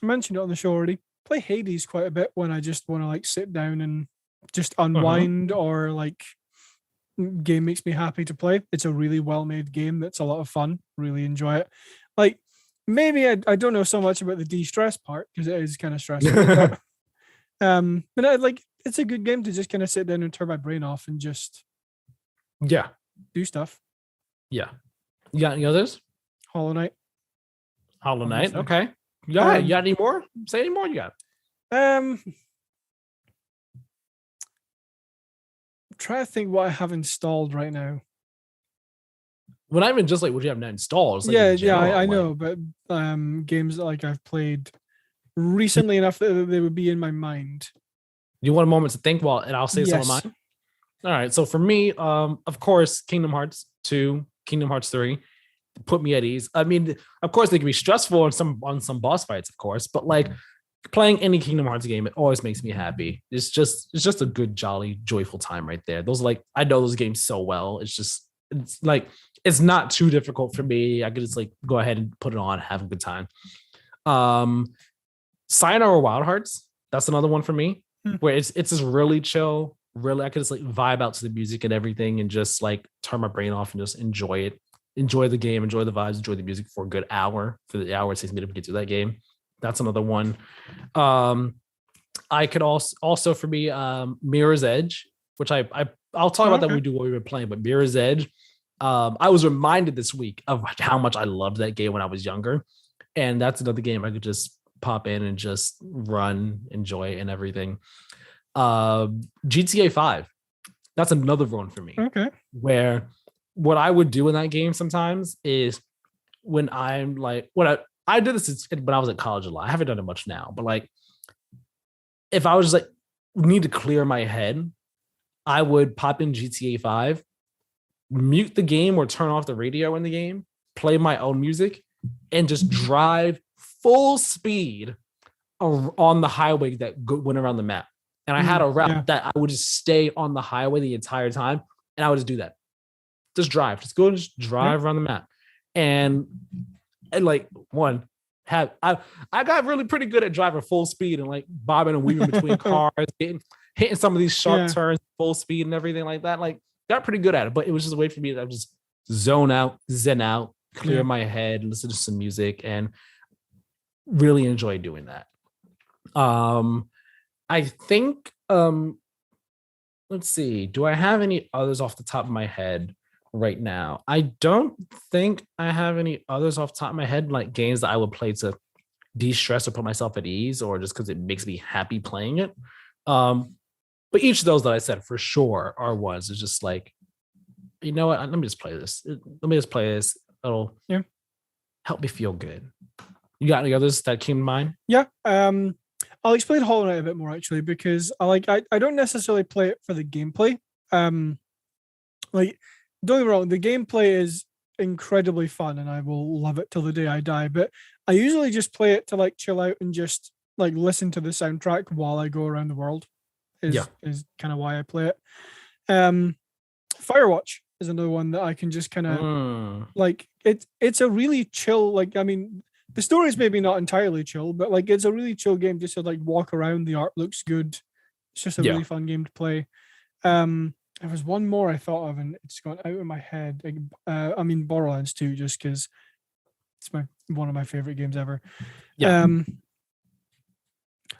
mentioned it on the show already. Play Hades quite a bit when I just want to like sit down and just unwind or like game makes me happy to play. It's a really well-made game that's a lot of fun. Really enjoy it. Like maybe I don't know so much about the de-stress part because it is kind of stressful. but it's a good game to just kind of sit down and turn my brain off and just do stuff. Yeah. You got any others? Hollow Knight. Okay. Yeah. You got any more? Say any more you got. I'm trying to think what I have installed right now. Well, not even just like what you have now installed. Like I know, but games that like I've played recently enough that they would be in my mind. You want a moment to think? Well, and I'll say some of mine. All right. So for me, of course, Kingdom Hearts 2, Kingdom Hearts 3 put me at ease. I mean, of course, they can be stressful on some boss fights, of course, but like playing any Kingdom Hearts game, it always makes me happy. It's just a good, jolly, joyful time right there. Those like I know those games so well. It's not too difficult for me. I could just like go ahead and put it on, have a good time. Sayonara Wild Hearts, that's another one for me, where it's just really chill. Really, I could just like vibe out to the music and everything and just like turn my brain off and just enjoy it. Enjoy the game, enjoy the vibes, enjoy the music for a good hour. For the hour it takes me to get through that game. That's another one. I could also for me, Mirror's Edge, which I'll talk about that when we do what we were playing, but Mirror's Edge. I was reminded this week of how much I loved that game when I was younger. And that's another game I could just pop in and just run, enjoy, and everything. GTA 5. That's another one for me. Okay. Where what I would do in that game sometimes is when I'm like, I did this when I was at college a lot. I haven't done it much now, but like if I was just like need to clear my head, I would pop in GTA 5, mute the game or turn off the radio in the game, play my own music, and just drive full speed on the highway that went around the map. And I had a route that I would just stay on the highway the entire time, and I would just do that. Just drive, just go and just drive around the map. And like I got really pretty good at driving full speed and like bobbing and weaving between cars, hitting some of these sharp turns full speed and everything like that. Like got pretty good at it, but it was just a way for me to just zone out, zen out, clear my head, listen to some music, and really enjoy doing that. I think let's see, do I have any others off the top of my head right now? I don't think I have any others off the top of my head, like games that I would play to de-stress or put myself at ease, or just because it makes me happy playing it. But each of those that I said for sure are ones it's just like, you know what, let me just play this. It'll help me feel good. You got any others that came to mind? Yeah. I'll explain Hollow Knight a bit more actually, because I don't necessarily play it for the gameplay. Like, don't get me wrong, the gameplay is incredibly fun and I will love it till the day I die. But I usually just play it to like chill out and just like listen to the soundtrack while I go around the world. Is kind of why I play it. Firewatch is another one that I can just kind of like. It's a really chill. Like, I mean, the story is maybe not entirely chill, but like it's a really chill game just to like walk around. The art looks good. It's just a really fun game to play. There was one more I thought of, and it's gone out of my head. Like, I mean, Borderlands 2, just because it's one of my favorite games ever.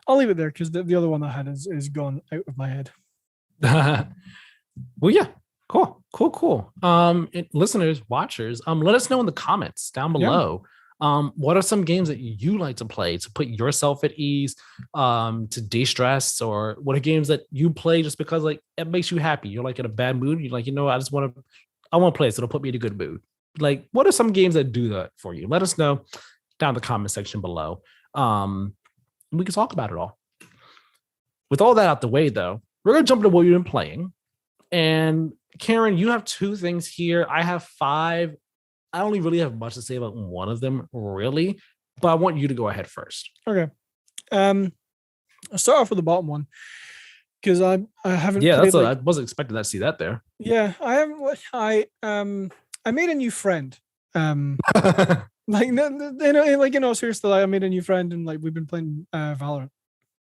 I'll leave it there because the other one I had is gone out of my head. Well, yeah, cool. Listeners, watchers, let us know in the comments down below. What are some games that you like to play to put yourself at ease, to de-stress, or what are games that you play just because like it makes you happy? You're like in a bad mood. You're like, you know, I want to play this. It'll put me in a good mood. Like, what are some games that do that for you? Let us know down in the comment section below. We can talk about it all. With all that out the way, though, we're gonna jump into what you've been playing. And Keiran, you have 2 things here. I have 5. I only really have much to say about one of them, really, but I want you to go ahead first. Okay. I'll start off with the bottom one because I haven't. Yeah, I wasn't expecting to see that there. Yeah, I haven't. I made a new friend. Like, in all seriousness, I made a new friend and like we've been playing Valorant.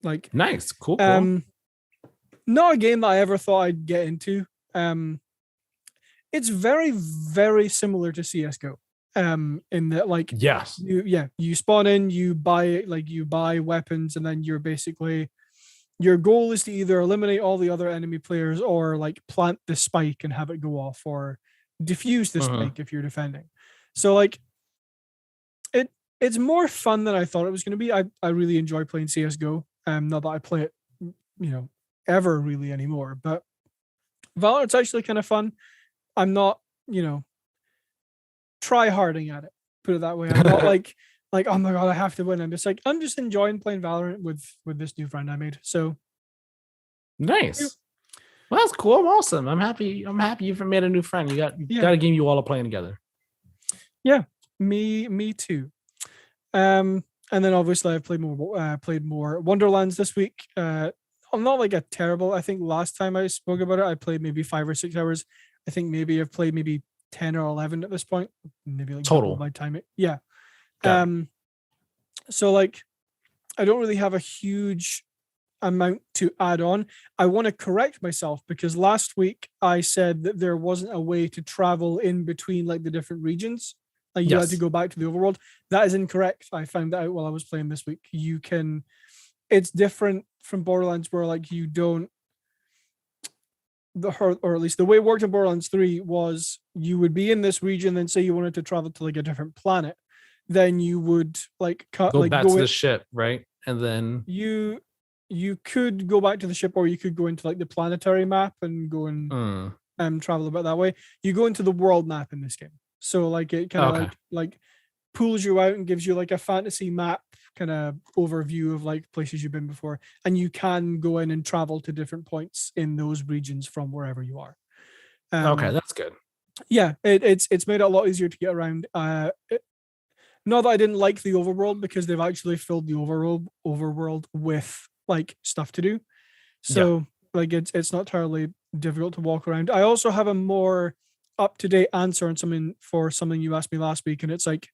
Like, nice, cool. Not a game that I ever thought I'd get into. It's very, very similar to CS:GO. In that, like, yes, you spawn in, you buy weapons, and then you're basically your goal is to either eliminate all the other enemy players or like plant the spike and have it go off, or defuse the spike if you're defending. So like, it's more fun than I thought it was going to be. I really enjoy playing CS:GO. Not that I play it, ever really anymore, but Valorant's actually kind of fun. I'm not, try harding at it. Put it that way. I'm not like, oh my god, I have to win. I'm just enjoying playing Valorant with this new friend I made. So nice. Well, that's cool. Awesome. I'm happy you've made a new friend. You got a game you all are playing together. Yeah, me too. And then obviously I've played more Wonderlands this week. I'm not like a terrible. I think last time I spoke about it, I played maybe 5 or 6 hours. I think maybe I've played maybe 10 or 11 at this point. Maybe like total by time it. Yeah. So like, I don't really have a huge amount to add on. I want to correct myself because last week I said that there wasn't a way to travel in between like the different regions. Like you had to go back to the overworld. That is incorrect. I found that out while I was playing this week. You can, it's different from Borderlands where like you don't, or at least the way it worked in Borderlands 3 was you would be in this region, then say you wanted to travel to like a different planet, then you would like go back to the ship, right? And then you could go back to the ship, or you could go into like the planetary map and go and travel about that way. You go into the world map in this game, so like it kind of like pulls you out and gives you like a fantasy map kind of overview of like places you've been before, and you can go in and travel to different points in those regions from wherever you are. Okay, that's good. Yeah, it's made it a lot easier to get around. Not that I didn't like the overworld, because they've actually filled the overworld with like stuff to do. So like it's not terribly difficult to walk around. I also have a more up-to-date answer on something you asked me last week, and it's like,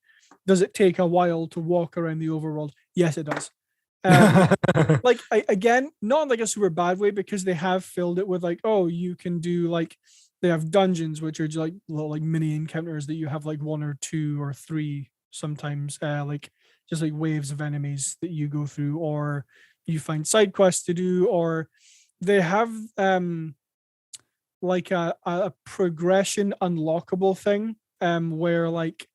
does it take a while to walk around the overworld? Yes, it does. Like again, not in like a super bad way, because they have filled it with like, oh, you can do like, they have dungeons which are just like little like mini encounters that you have like 1 or 2 or 3 sometimes, like just like waves of enemies that you go through, or you find side quests to do, or they have like a progression unlockable thing, where like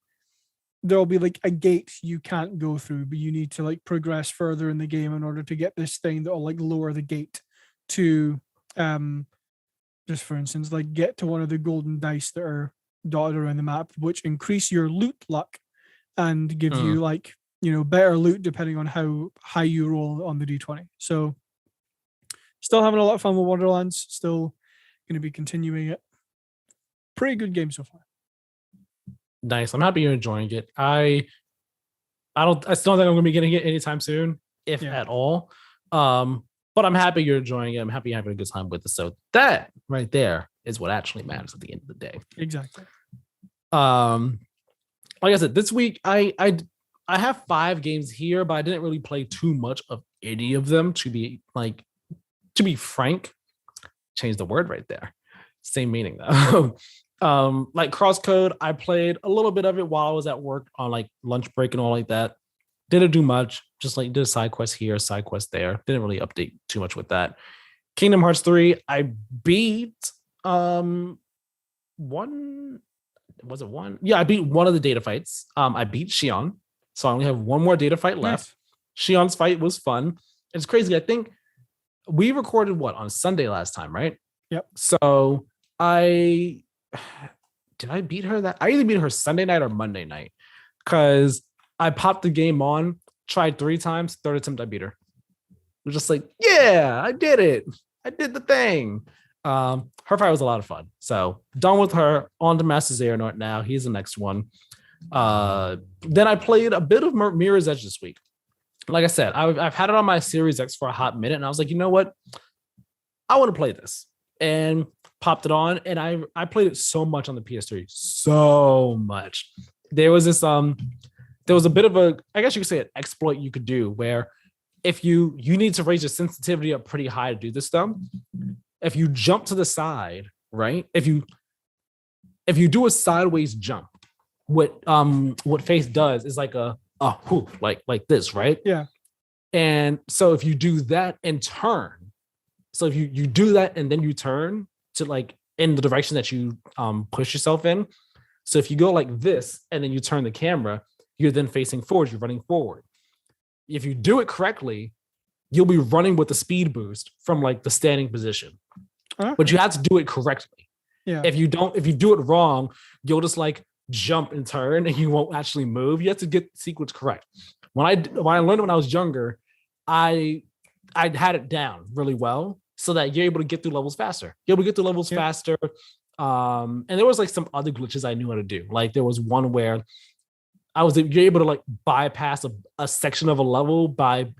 there'll be like a gate you can't go through, but you need to like progress further in the game in order to get this thing that'll like lower the gate to just for instance, like get to one of the golden dice that are dotted around the map, which increase your loot luck and give you like, better loot depending on how high you roll on the D20. So still having a lot of fun with Wonderlands, still going to be continuing it. Pretty good game so far. Nice. I'm happy you're enjoying it. I still don't think I'm going to be getting it anytime soon, if at all. But I'm happy you're enjoying it. I'm happy you're having a good time with it. So that right there is what actually matters at the end of the day. Exactly. Like I said, this week I have 5 games here, but I didn't really play too much of any of them, to be frank. Change the word right there. Same meaning though. Like Crosscode, I played a little bit of it while I was at work on like lunch break and all like that. Didn't do much, just like did a side quest here, side quest there. Didn't really update too much with that. Kingdom Hearts 3, I beat one. Was it one? Yeah, I beat one of the data fights. I beat Xion, so I only have one more data fight left. Nice. Xion's fight was fun. It's crazy. I think we recorded on Sunday last time, right? Yep. So did I beat her that? I either beat her Sunday night or Monday night, because I popped the game on, tried 3 times, 3rd attempt I beat her. It was just like, yeah, I did it. I did the thing. Her fight was a lot of fun. So done with her. On to Master Xehanort now. He's the next one. Then I played a bit of Mirror's Edge this week. Like I said, I've had it on my Series X for a hot minute, and I was like, you know what? I want to play this. And popped it on, and I played it so much on the PS3. So much. There was this there was a bit of a, I guess you could say, an exploit you could do where if you need to raise your sensitivity up pretty high to do this stuff. If you jump to the side, right? If you do a sideways jump, what Faith does is like a whoop, like this, right? Yeah. And so if you do that and turn, so if you do that and then you turn to like in the direction that you push yourself in. So if you go like this and then you turn the camera, you're then facing forward, you're running forward. If you do it correctly, you'll be running with the speed boost from like the standing position. Okay. But you have to do it correctly. Yeah. If you do it wrong, you'll just like jump and turn and you won't actually move. You have to get the sequence correct. When I learned it when I was younger, I had it down really well so that you're able to get through levels faster. You're able to get through levels faster. And there was like some other glitches I knew how to do. Like there was one where you're able to like bypass a section of a level by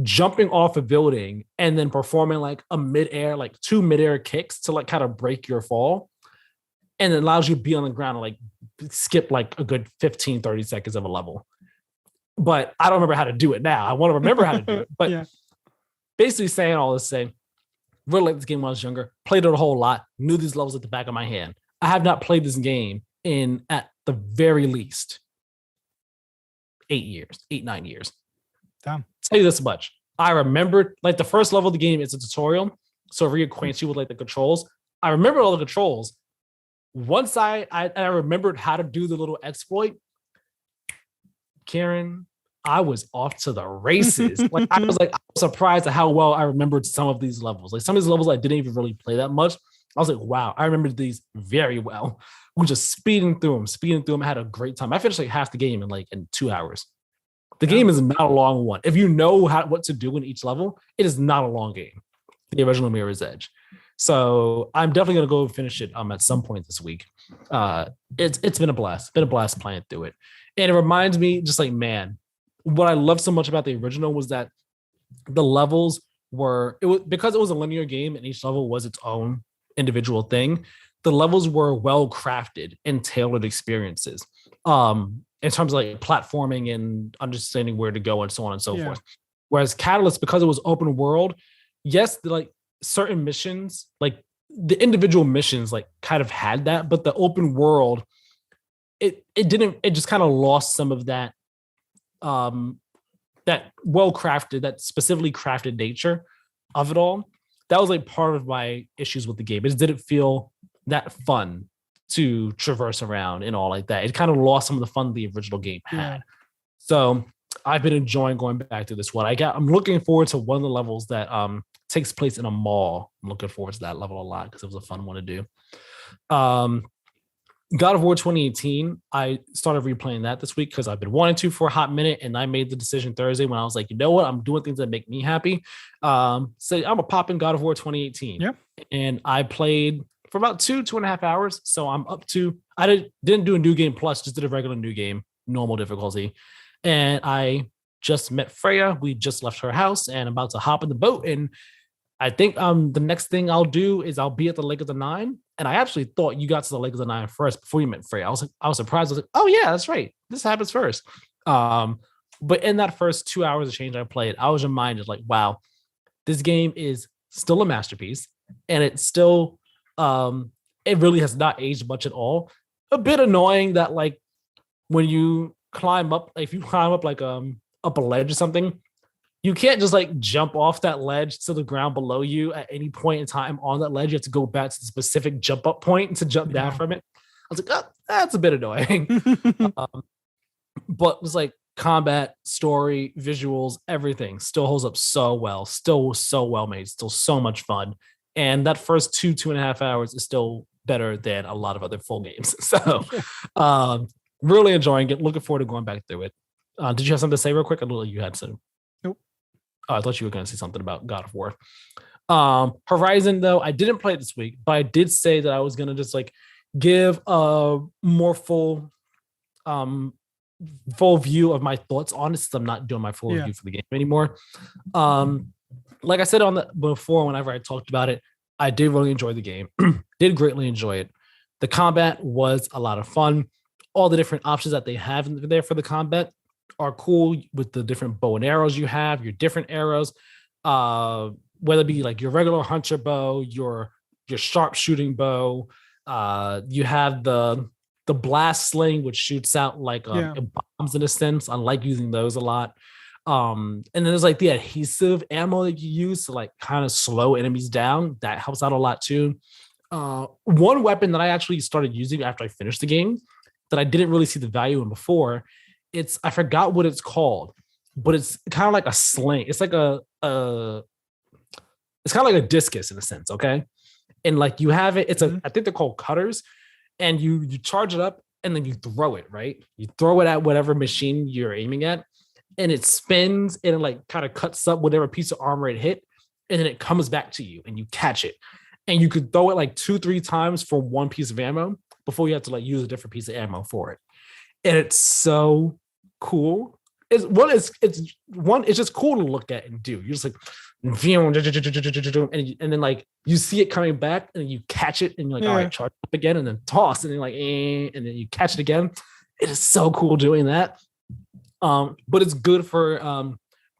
jumping off a building and then performing like a midair, like 2 midair kicks to like kind of break your fall. And it allows you to be on the ground and like skip like a good 15, 30 seconds of a level. But I don't remember how to do it now. I want to remember how to do it. But basically saying all this, saying, really liked this game when I was younger, played it a whole lot, knew these levels at the back of my hand. I have not played this game in, at the very least, 8, 9 years. Damn. I'll tell you this much. I remembered, like, the first level of the game is a tutorial, so it reacquaints you with, like, the controls. I remember all the controls. Once I remembered how to do the little exploit, Keiran, I was off to the races. Like I was surprised at how well I remembered some of these levels. Like some of these levels I didn't even really play that much. I was like, wow, I remembered these very well. We're just speeding through them. I had a great time. I finished like half the game in 2 hours. The game is not a long one. If you know what to do in each level, it is not a long game. The original Mirror's Edge. So I'm definitely gonna go finish it at some point this week. It's been a blast. Been a blast playing through it. And it reminds me, just like, man, what I love so much about the original was that the levels because it was a linear game and each level was its own individual thing. The levels were well crafted and tailored experiences. In terms of like platforming and understanding where to go and so on and so forth. Whereas Catalyst, because it was open world, yes, like certain missions, like the individual missions, like kind of had that, but the open world, it just kind of lost some of that, that well-crafted, that specifically crafted nature of it all. That was like part of my issues with the game. It just didn't feel that fun to traverse around and all like that. It kind of lost some of the fun the original game had. So I've been enjoying going back to this one. I'm looking forward to one of the levels that takes place in a mall. I'm looking forward to that level a lot because it was a fun one to do. God of War 2018, I started replaying that this week because I've been wanting to for a hot minute, and I made the decision Thursday when I was like, you know what, I'm doing things that make me happy. So I'm gonna pop in God of War 2018. Yeah. And I played for about 2.5 hours. So I'm up to, I didn't do a new game plus, just did a regular new game, normal difficulty. And I just met Freya. We just left her house and I'm about to hop in the boat. And I think the next thing I'll do is I'll be at the Lake of the Nine. And I actually thought you got to the Lake of the Nine first before you met Freya. I was surprised. I was like, oh yeah, that's right. This happens first. But in that first 2 hours of change I played, I was reminded like, wow, this game is still a masterpiece. And it's still, it really has not aged much at all. A bit annoying that like when you climb up, if you climb up like up a ledge or something, you can't just like jump off that ledge to the ground below you at any point in time on that ledge. You have to go back to the specific jump up point to jump down from it. I was like, oh, that's a bit annoying. But it was like combat, story, visuals, everything still holds up so well, still so well made, still so much fun. And that first 2.5 hours is still better than a lot of other full games. So really enjoying it. Looking forward to going back through it. Did you have something to say real quick? I know you had some. Nope. I thought you were going to say something about God of War. Horizon, though, I didn't play it this week, but I did say that I was going to just like give a more full view of my thoughts on it, since I'm not doing my full review for the game anymore. Like I said before, whenever I talked about it, I did really enjoy the game. Did greatly enjoy it. The combat was a lot of fun. All the different options that they have there for the combat are cool, with the different bow and arrows you have, your different arrows, whether it be like your regular hunter bow, your sharp shooting bow. You have the blast sling, which shoots out like bombs in a sense. I like using those a lot. And then there's like the adhesive ammo that you use to like kind of slow enemies down. That helps out a lot too. One weapon that I actually started using after I finished the game that I didn't really see the value in before, I forgot what it's called, but it's kind of like a sling. It's like it's kind of like a discus in a sense, okay? And like you have it, I think they're called cutters, and you charge it up and then you throw it, right? You throw it at whatever machine you're aiming at, and it spins and it like kind of cuts up whatever piece of armor it hit, and then it comes back to you and you catch it. And you could throw it like 2-3 times for one piece of ammo before you have to like use a different piece of ammo for it. And it's so cool. It's just cool to look at and do. You're just like, and then like you see it coming back and you catch it and you're like, all right, charge up again, and then toss, and then like, and then you catch it again. It is so cool doing that. But it's good for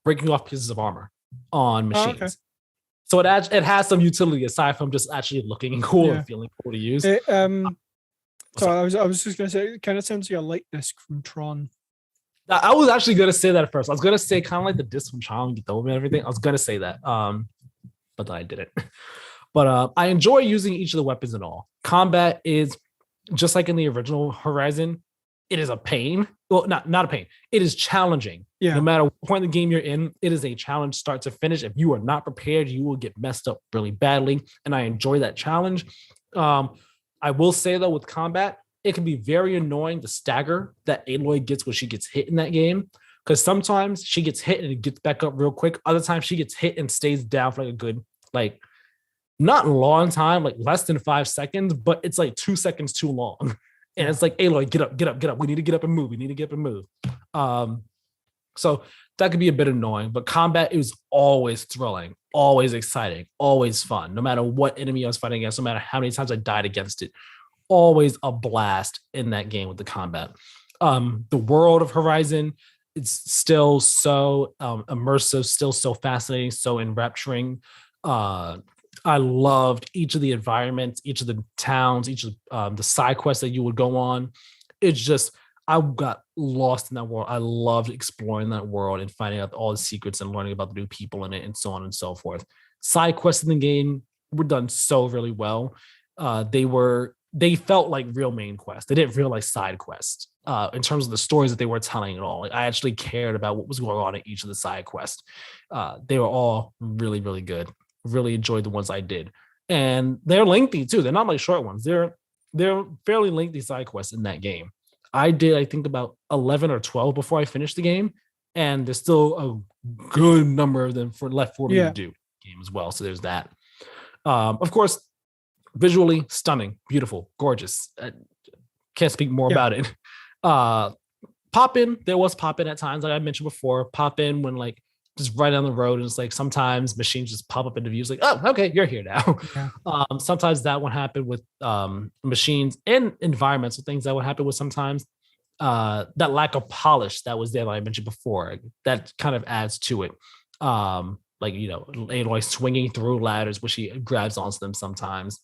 breaking off pieces of armor on machines. Okay. So it has some utility aside from just actually looking cool and feeling cool to use. So I was just gonna say, it kind of sounds like a light disc from Tron. I was actually gonna say that at first. I was gonna say kind of like the disc from Tron, and everything. I was gonna say that, but then I didn't. But I enjoy using each of the weapons and all. Combat is just like in the original Horizon. It is a pain. Well, not a pain. It is challenging No matter what point in the game you're in, it is a challenge start to finish. If you are not prepared, you will get messed up really badly. And I enjoy that challenge. I will say, though, with combat, it can be very annoying the stagger that Aloy gets when she gets hit in that game. Because sometimes she gets hit and it gets back up real quick. Other times she gets hit and stays down for like a good, like, not a long time, like less than 5 seconds, but it's like 2 seconds too long. And it's like, Aloy, get up, get up, get up. We need to get up and move. We need to get up and move. So that could be a bit annoying, but combat is always thrilling, always exciting, always fun. No matter what enemy I was fighting against, no matter how many times I died against it, always a blast in that game with the combat. The world of Horizon, it's still so immersive, still so fascinating, so enrapturing. I loved each of the environments, each of the towns, each of the side quests that you would go on. It's just, I got lost in that world. I loved exploring that world and finding out all the secrets and learning about the new people in it and so on and so forth. Side quests in the game were done so really well. They felt like real main quests. They didn't feel like side quests in terms of the stories that they were telling at all. Like, I actually cared about what was going on at each of the side quests. They were all really, really good. Really enjoyed the ones I did. And they're lengthy too. They're not like short ones. They're fairly lengthy side quests in that game. I did, I think, about 11 or 12 before I finished the game. And there's still a good number of them left for me to do game as well. So there's that. Of course, visually stunning, beautiful, gorgeous. Can't speak more about it. Pop in, there was pop in at times, like I mentioned before. Pop in when like just right down the road, and it's like sometimes machines just pop up into view. It's like, oh, okay, you're here now. Sometimes that would happen with machines and environments, things that would happen with sometimes. That lack of polish that was there that I mentioned before, that kind of adds to it. Like, you know, Aloy swinging through ladders where she grabs onto them sometimes.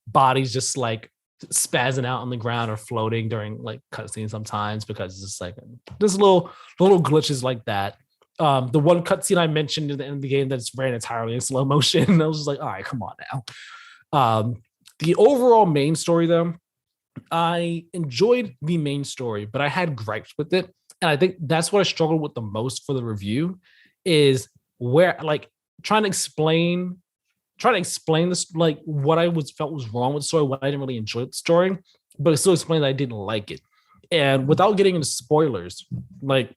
Bodies just like spazzing out on the ground or floating during like cutscenes sometimes, because it's just like there's little glitches like that. The one cutscene I mentioned at the end of the game that just ran entirely in slow motion. I was just like, all right, come on now. The overall main story, though, I enjoyed the main story, but I had gripes with it. And I think that's what I struggled with the most for the review, is where like trying to explain this, like what I felt was wrong with the story, what I didn't really enjoy the story, but it still explained that I didn't like it. And without getting into spoilers, like,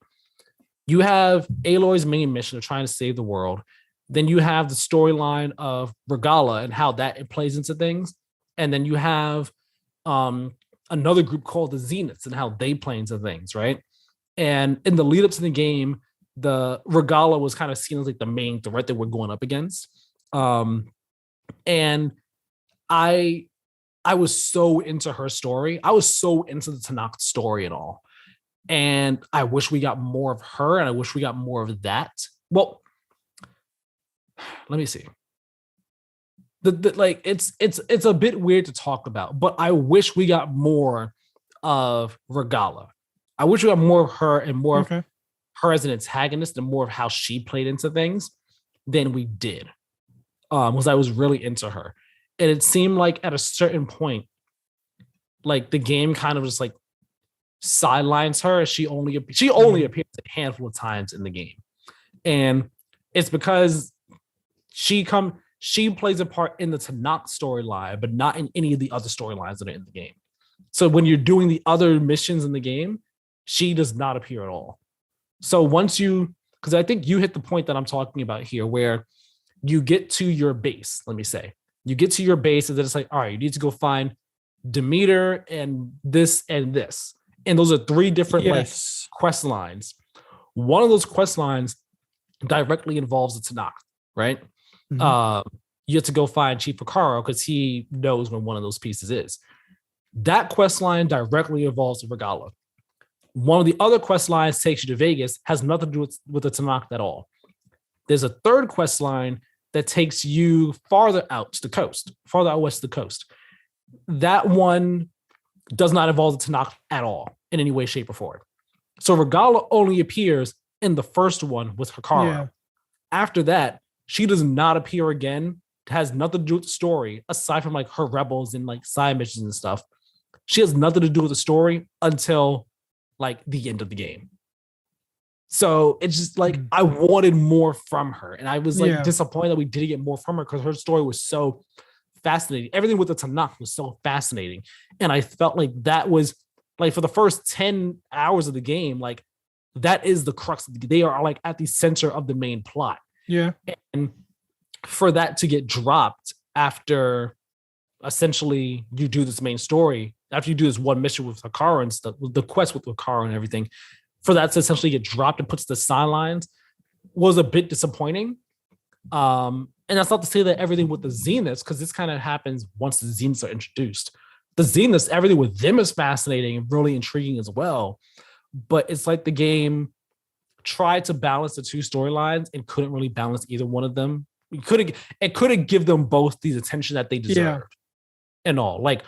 you have Aloy's main mission of trying to save the world. Then you have the storyline of Regala and how that plays into things. And then you have another group called the Zeniths and how they play into things, right? And in the lead up to the game, the Regala was kind of seen as like the main threat that we're going up against. And I was so into her story. I was so into the Tanakh story and all. And I wish we got more of her, and I wish we got more of that. Well, let me see. Like it's a bit weird to talk about, but I wish we got more of Regala. I wish we got more of her and more of her as an antagonist and more of how she played into things than we did. Because I was really into her. And it seemed like at a certain point, like the game kind of just like sidelines her. She only appears a handful of times in the game, and it's because she plays a part in the Tanakh storyline, but not in any of the other storylines that are in the game. So when you're doing the other missions in the game, she does not appear at all. So because I think you hit the point that I'm talking about here, where you get to your base. Let me say, you get to your base, and then it's like, all right, you need to go find Demeter and this and this. And those are 3 different like quest lines. One of those quest lines directly involves the Tanakh, right? You have to go find Chief Hikaru because he knows when one of those pieces is. That quest line directly involves Regala. One of the other quest lines takes you to Vegas, has nothing to do with the Tanakh at all. There's a third quest line that takes you farther out to the coast, farther out west to the coast. That one does not involve the Tanakh at all in any way, shape, or form. So Regala only appears in the first one with Hikaru. After that, she does not appear again. It has nothing to do with the story, aside from like her rebels and like side missions and stuff. She has nothing to do with the story until like the end of the game. So it's just like I wanted more from her, and I was like disappointed that we didn't get more from her because her story was so fascinating. Everything with the Tanakh was so fascinating, and I felt like that was like for the first 10 hours of the game, like that is the crux. They are like at the center of the main plot. Yeah, and for that to get dropped after essentially you do this main story, after you do this one mission with Hikaru and stuff, the quest with Hikaru and everything, for that to essentially get dropped and put to the sidelines was a bit disappointing. And that's not to say that everything with the Zeniths, because this kind of happens once the Zeniths are introduced. The Zeniths, everything with them is fascinating and really intriguing as well. But it's like the game tried to balance the two storylines and couldn't really balance either one of them. It couldn't give them both the attention that they deserved. And all. Like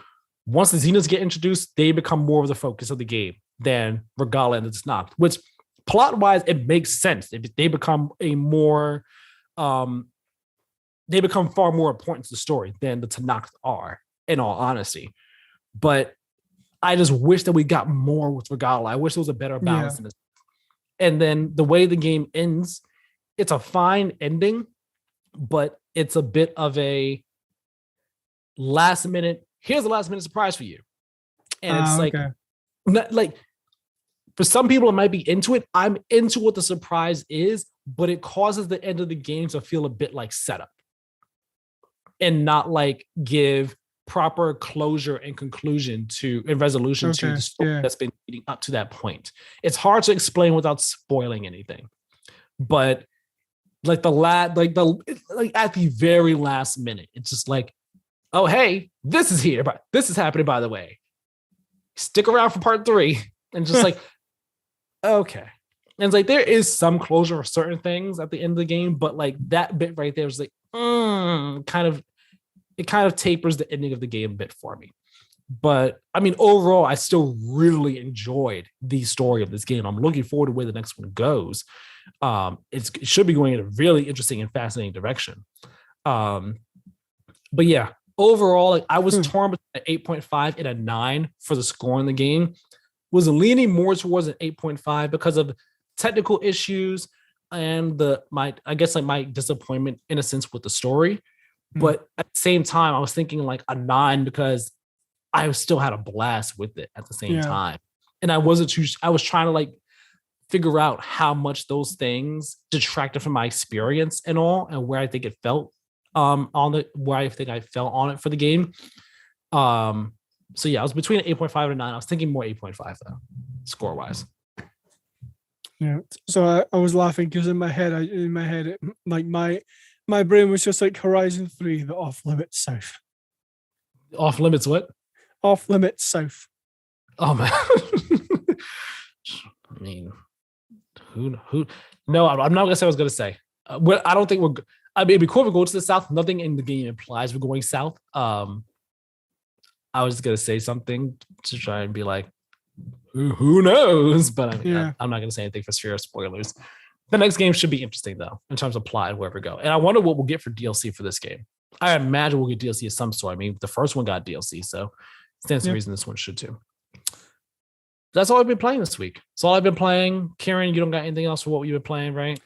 once the Zeniths get introduced, they become more of the focus of the game than Regala and the Tanakh, which plot-wise, it makes sense. They become they become far more important to the story than the Tanakh are, in all honesty. But I just wish that we got more with Regala. I wish there was a better balance in this. And then the way the game ends, it's a fine ending, but it's a bit of a here's the last minute surprise for you. And it's like for some people it might be into it. I'm into what the surprise is, but it causes the end of the game to feel a bit like setup and not like give proper closure and conclusion and resolution to the story that's been leading up to that point. It's hard to explain without spoiling anything, but like at the very last minute, it's just like, oh, hey, this is here, but this is happening, by the way. Stick around for part 3. And just like, okay. And it's like, there is some closure for certain things at the end of the game, but like that bit right there is like, it kind of tapers the ending of the game a bit for me. But I mean, overall, I still really enjoyed the story of this game. I'm looking forward to where the next one goes. It should be going in a really interesting and fascinating direction. But yeah, overall, like I was torn between an 8.5 and a 9 for the score in the game. Was leaning more towards an 8.5 because of technical issues and my disappointment in a sense with the story. But at the same time, I was thinking like a 9 because I still had a blast with it at the same time. And I was trying to like figure out how much those things detracted from my experience and all, and where I think it felt where I think I fell on it for the game. So yeah, I was between 8.5 and 9. I was thinking more 8.5 though, score wise. Yeah. So I was laughing because in my head, like my brain was just like Horizon 3, the off limits south. Off limits what? Off limits south. Oh man. I mean, who? No, I'm not gonna say what I was gonna say. I don't think we're. I mean, it'd be cool if we go to the south. Nothing in the game implies we're going south. I was gonna say something to try and be like, who knows? But I mean, I'm not gonna say anything for fear of spoilers. The next game should be interesting though, in terms of plot and where we go. And I wonder what we'll get for DLC for this game. I imagine we'll get DLC of some sort. I mean, the first one got DLC, so stands to reason this one should too. That's all I've been playing this week. That's all I've been playing. Keiran, you don't got anything else for what you've been playing, right?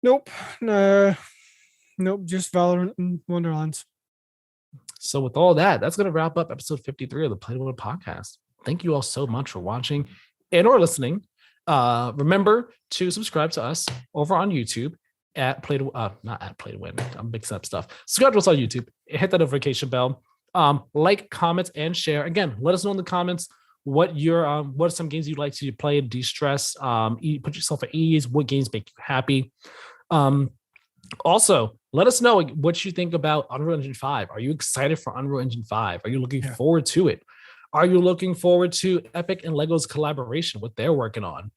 Nope. Nope. Just Valorant and Wonderlands. So with all that, that's going to wrap up episode 53 of the Play to Win podcast. Thank you all so much for watching and or listening. Remember to subscribe to us over on YouTube at Play to not at Play to Win. I'm mixing up stuff. Subscribe to us on YouTube. Hit that notification bell. Like, comment, and share. Again, let us know in the comments what are some games you'd like to play and de-stress, put yourself at ease, what games make you happy. Also, let us know what you think about Unreal Engine 5. Are you excited for Unreal Engine 5? Are you looking forward to it? Are you looking forward to Epic and Lego's collaboration, what they're working on?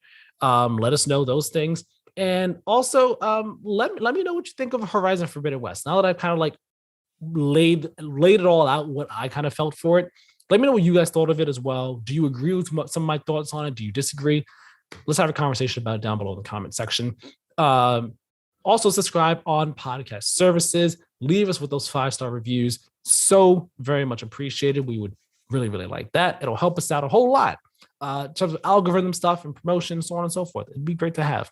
Let us know those things. And also, let me know what you think of Horizon Forbidden West. Now that I've kind of like laid it all out, what I kind of felt for it. Let me know what you guys thought of it as well. Do you agree with some of my thoughts on it? Do you disagree? Let's have a conversation about it down below in the comment section. Also, subscribe on podcast services. Leave us with those 5-star reviews. So very much appreciated. We would really, really like that. It'll help us out a whole lot. in terms of algorithm stuff and promotion, so on and so forth. It'd be great to have.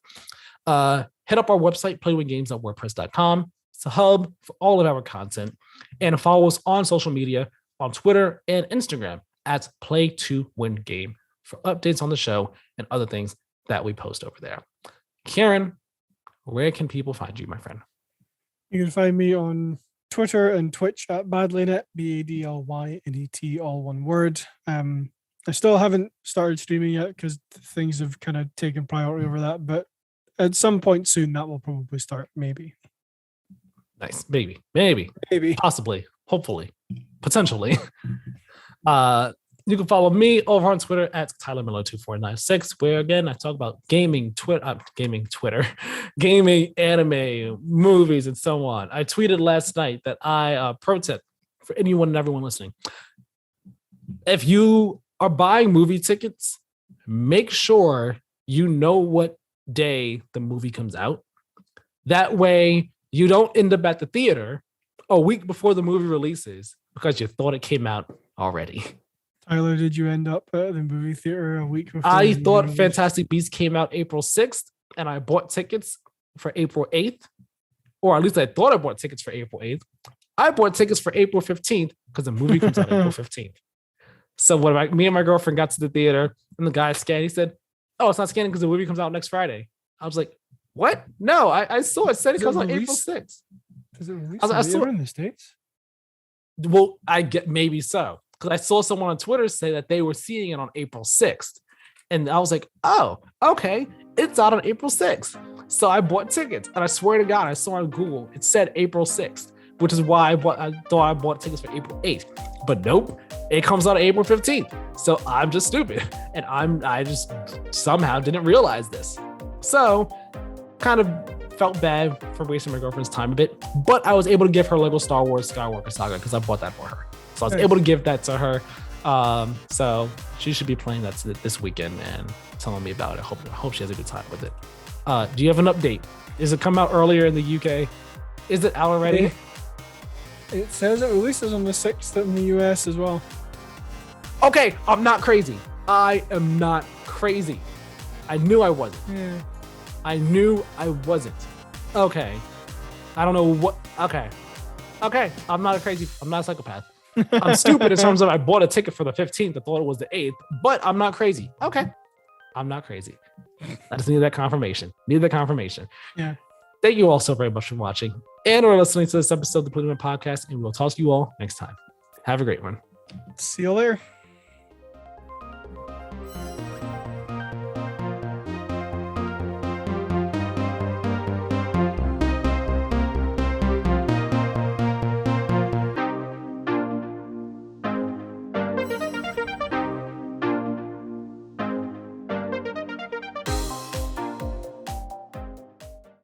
Hit up our website, playwingames.wordpress.com. It's a hub for all of our content. And follow us on social media, on Twitter and Instagram at Play2Win Game for updates on the show and other things that we post over there. Keiran, where can people find you, my friend? You can find me on Twitter and Twitch at Badlynet, BADLYNET, all one word. I still haven't started streaming yet because things have kind of taken priority over that, but at some point soon that will probably start, maybe. Nice. Maybe, possibly, hopefully, potentially. You can follow me over on Twitter at Tyler Miller 2496, where again I talk about gaming, gaming, anime, movies, and so on. I tweeted last night that pro tip for anyone and everyone listening: if you are buying movie tickets, make sure you know what day the movie comes out. That way, you don't end up at the theater a week before the movie releases because you thought it came out already. Tyler, did you end up at the movie theater a week before? I thought Fantastic Beasts came out April 6th, and I bought tickets for April 8th, or at least I thought I bought tickets for April 8th. I bought tickets for April 15th because the movie comes out April 15th. So when me and my girlfriend got to the theater and the guy scanned, he said, "Oh, it's not scanning because the movie comes out next Friday." I was like, "What? No, I saw it said it comes out April 6th." Does it release in the States? Well, I get maybe so. Because I saw someone on Twitter say that they were seeing it on April 6th. And I was like, oh, okay, it's out on April 6th. So I bought tickets. And I swear to God, I saw on Google, it said April 6th, which is why I thought I bought tickets for April 8th. But nope, it comes out April 15th. So I'm just stupid. And I just somehow didn't realize this. So kind of felt bad for wasting my girlfriend's time a bit. But I was able to give her Lego Star Wars Skywalker Saga because I bought that for her. So I was able to give that to her. So she should be playing that this weekend and telling me about it. Hope she has a good time with it. Do you have an update? Is it come out earlier in the UK? Is it out already? It says it releases on the 6th in the US as well. Okay, I'm not crazy. I am not crazy. I knew I wasn't. Yeah. I knew I wasn't. Okay. I don't know what. Okay. I'm not a psychopath. I'm stupid in terms of I bought a ticket for the 15th. I thought it was the 8th, but I'm not crazy. Okay. I'm not crazy. I just need that confirmation. Yeah. Thank you all so very much for watching and or listening to this episode of the Play2Win Podcast, and we'll talk to you all next time. Have a great one. See you later.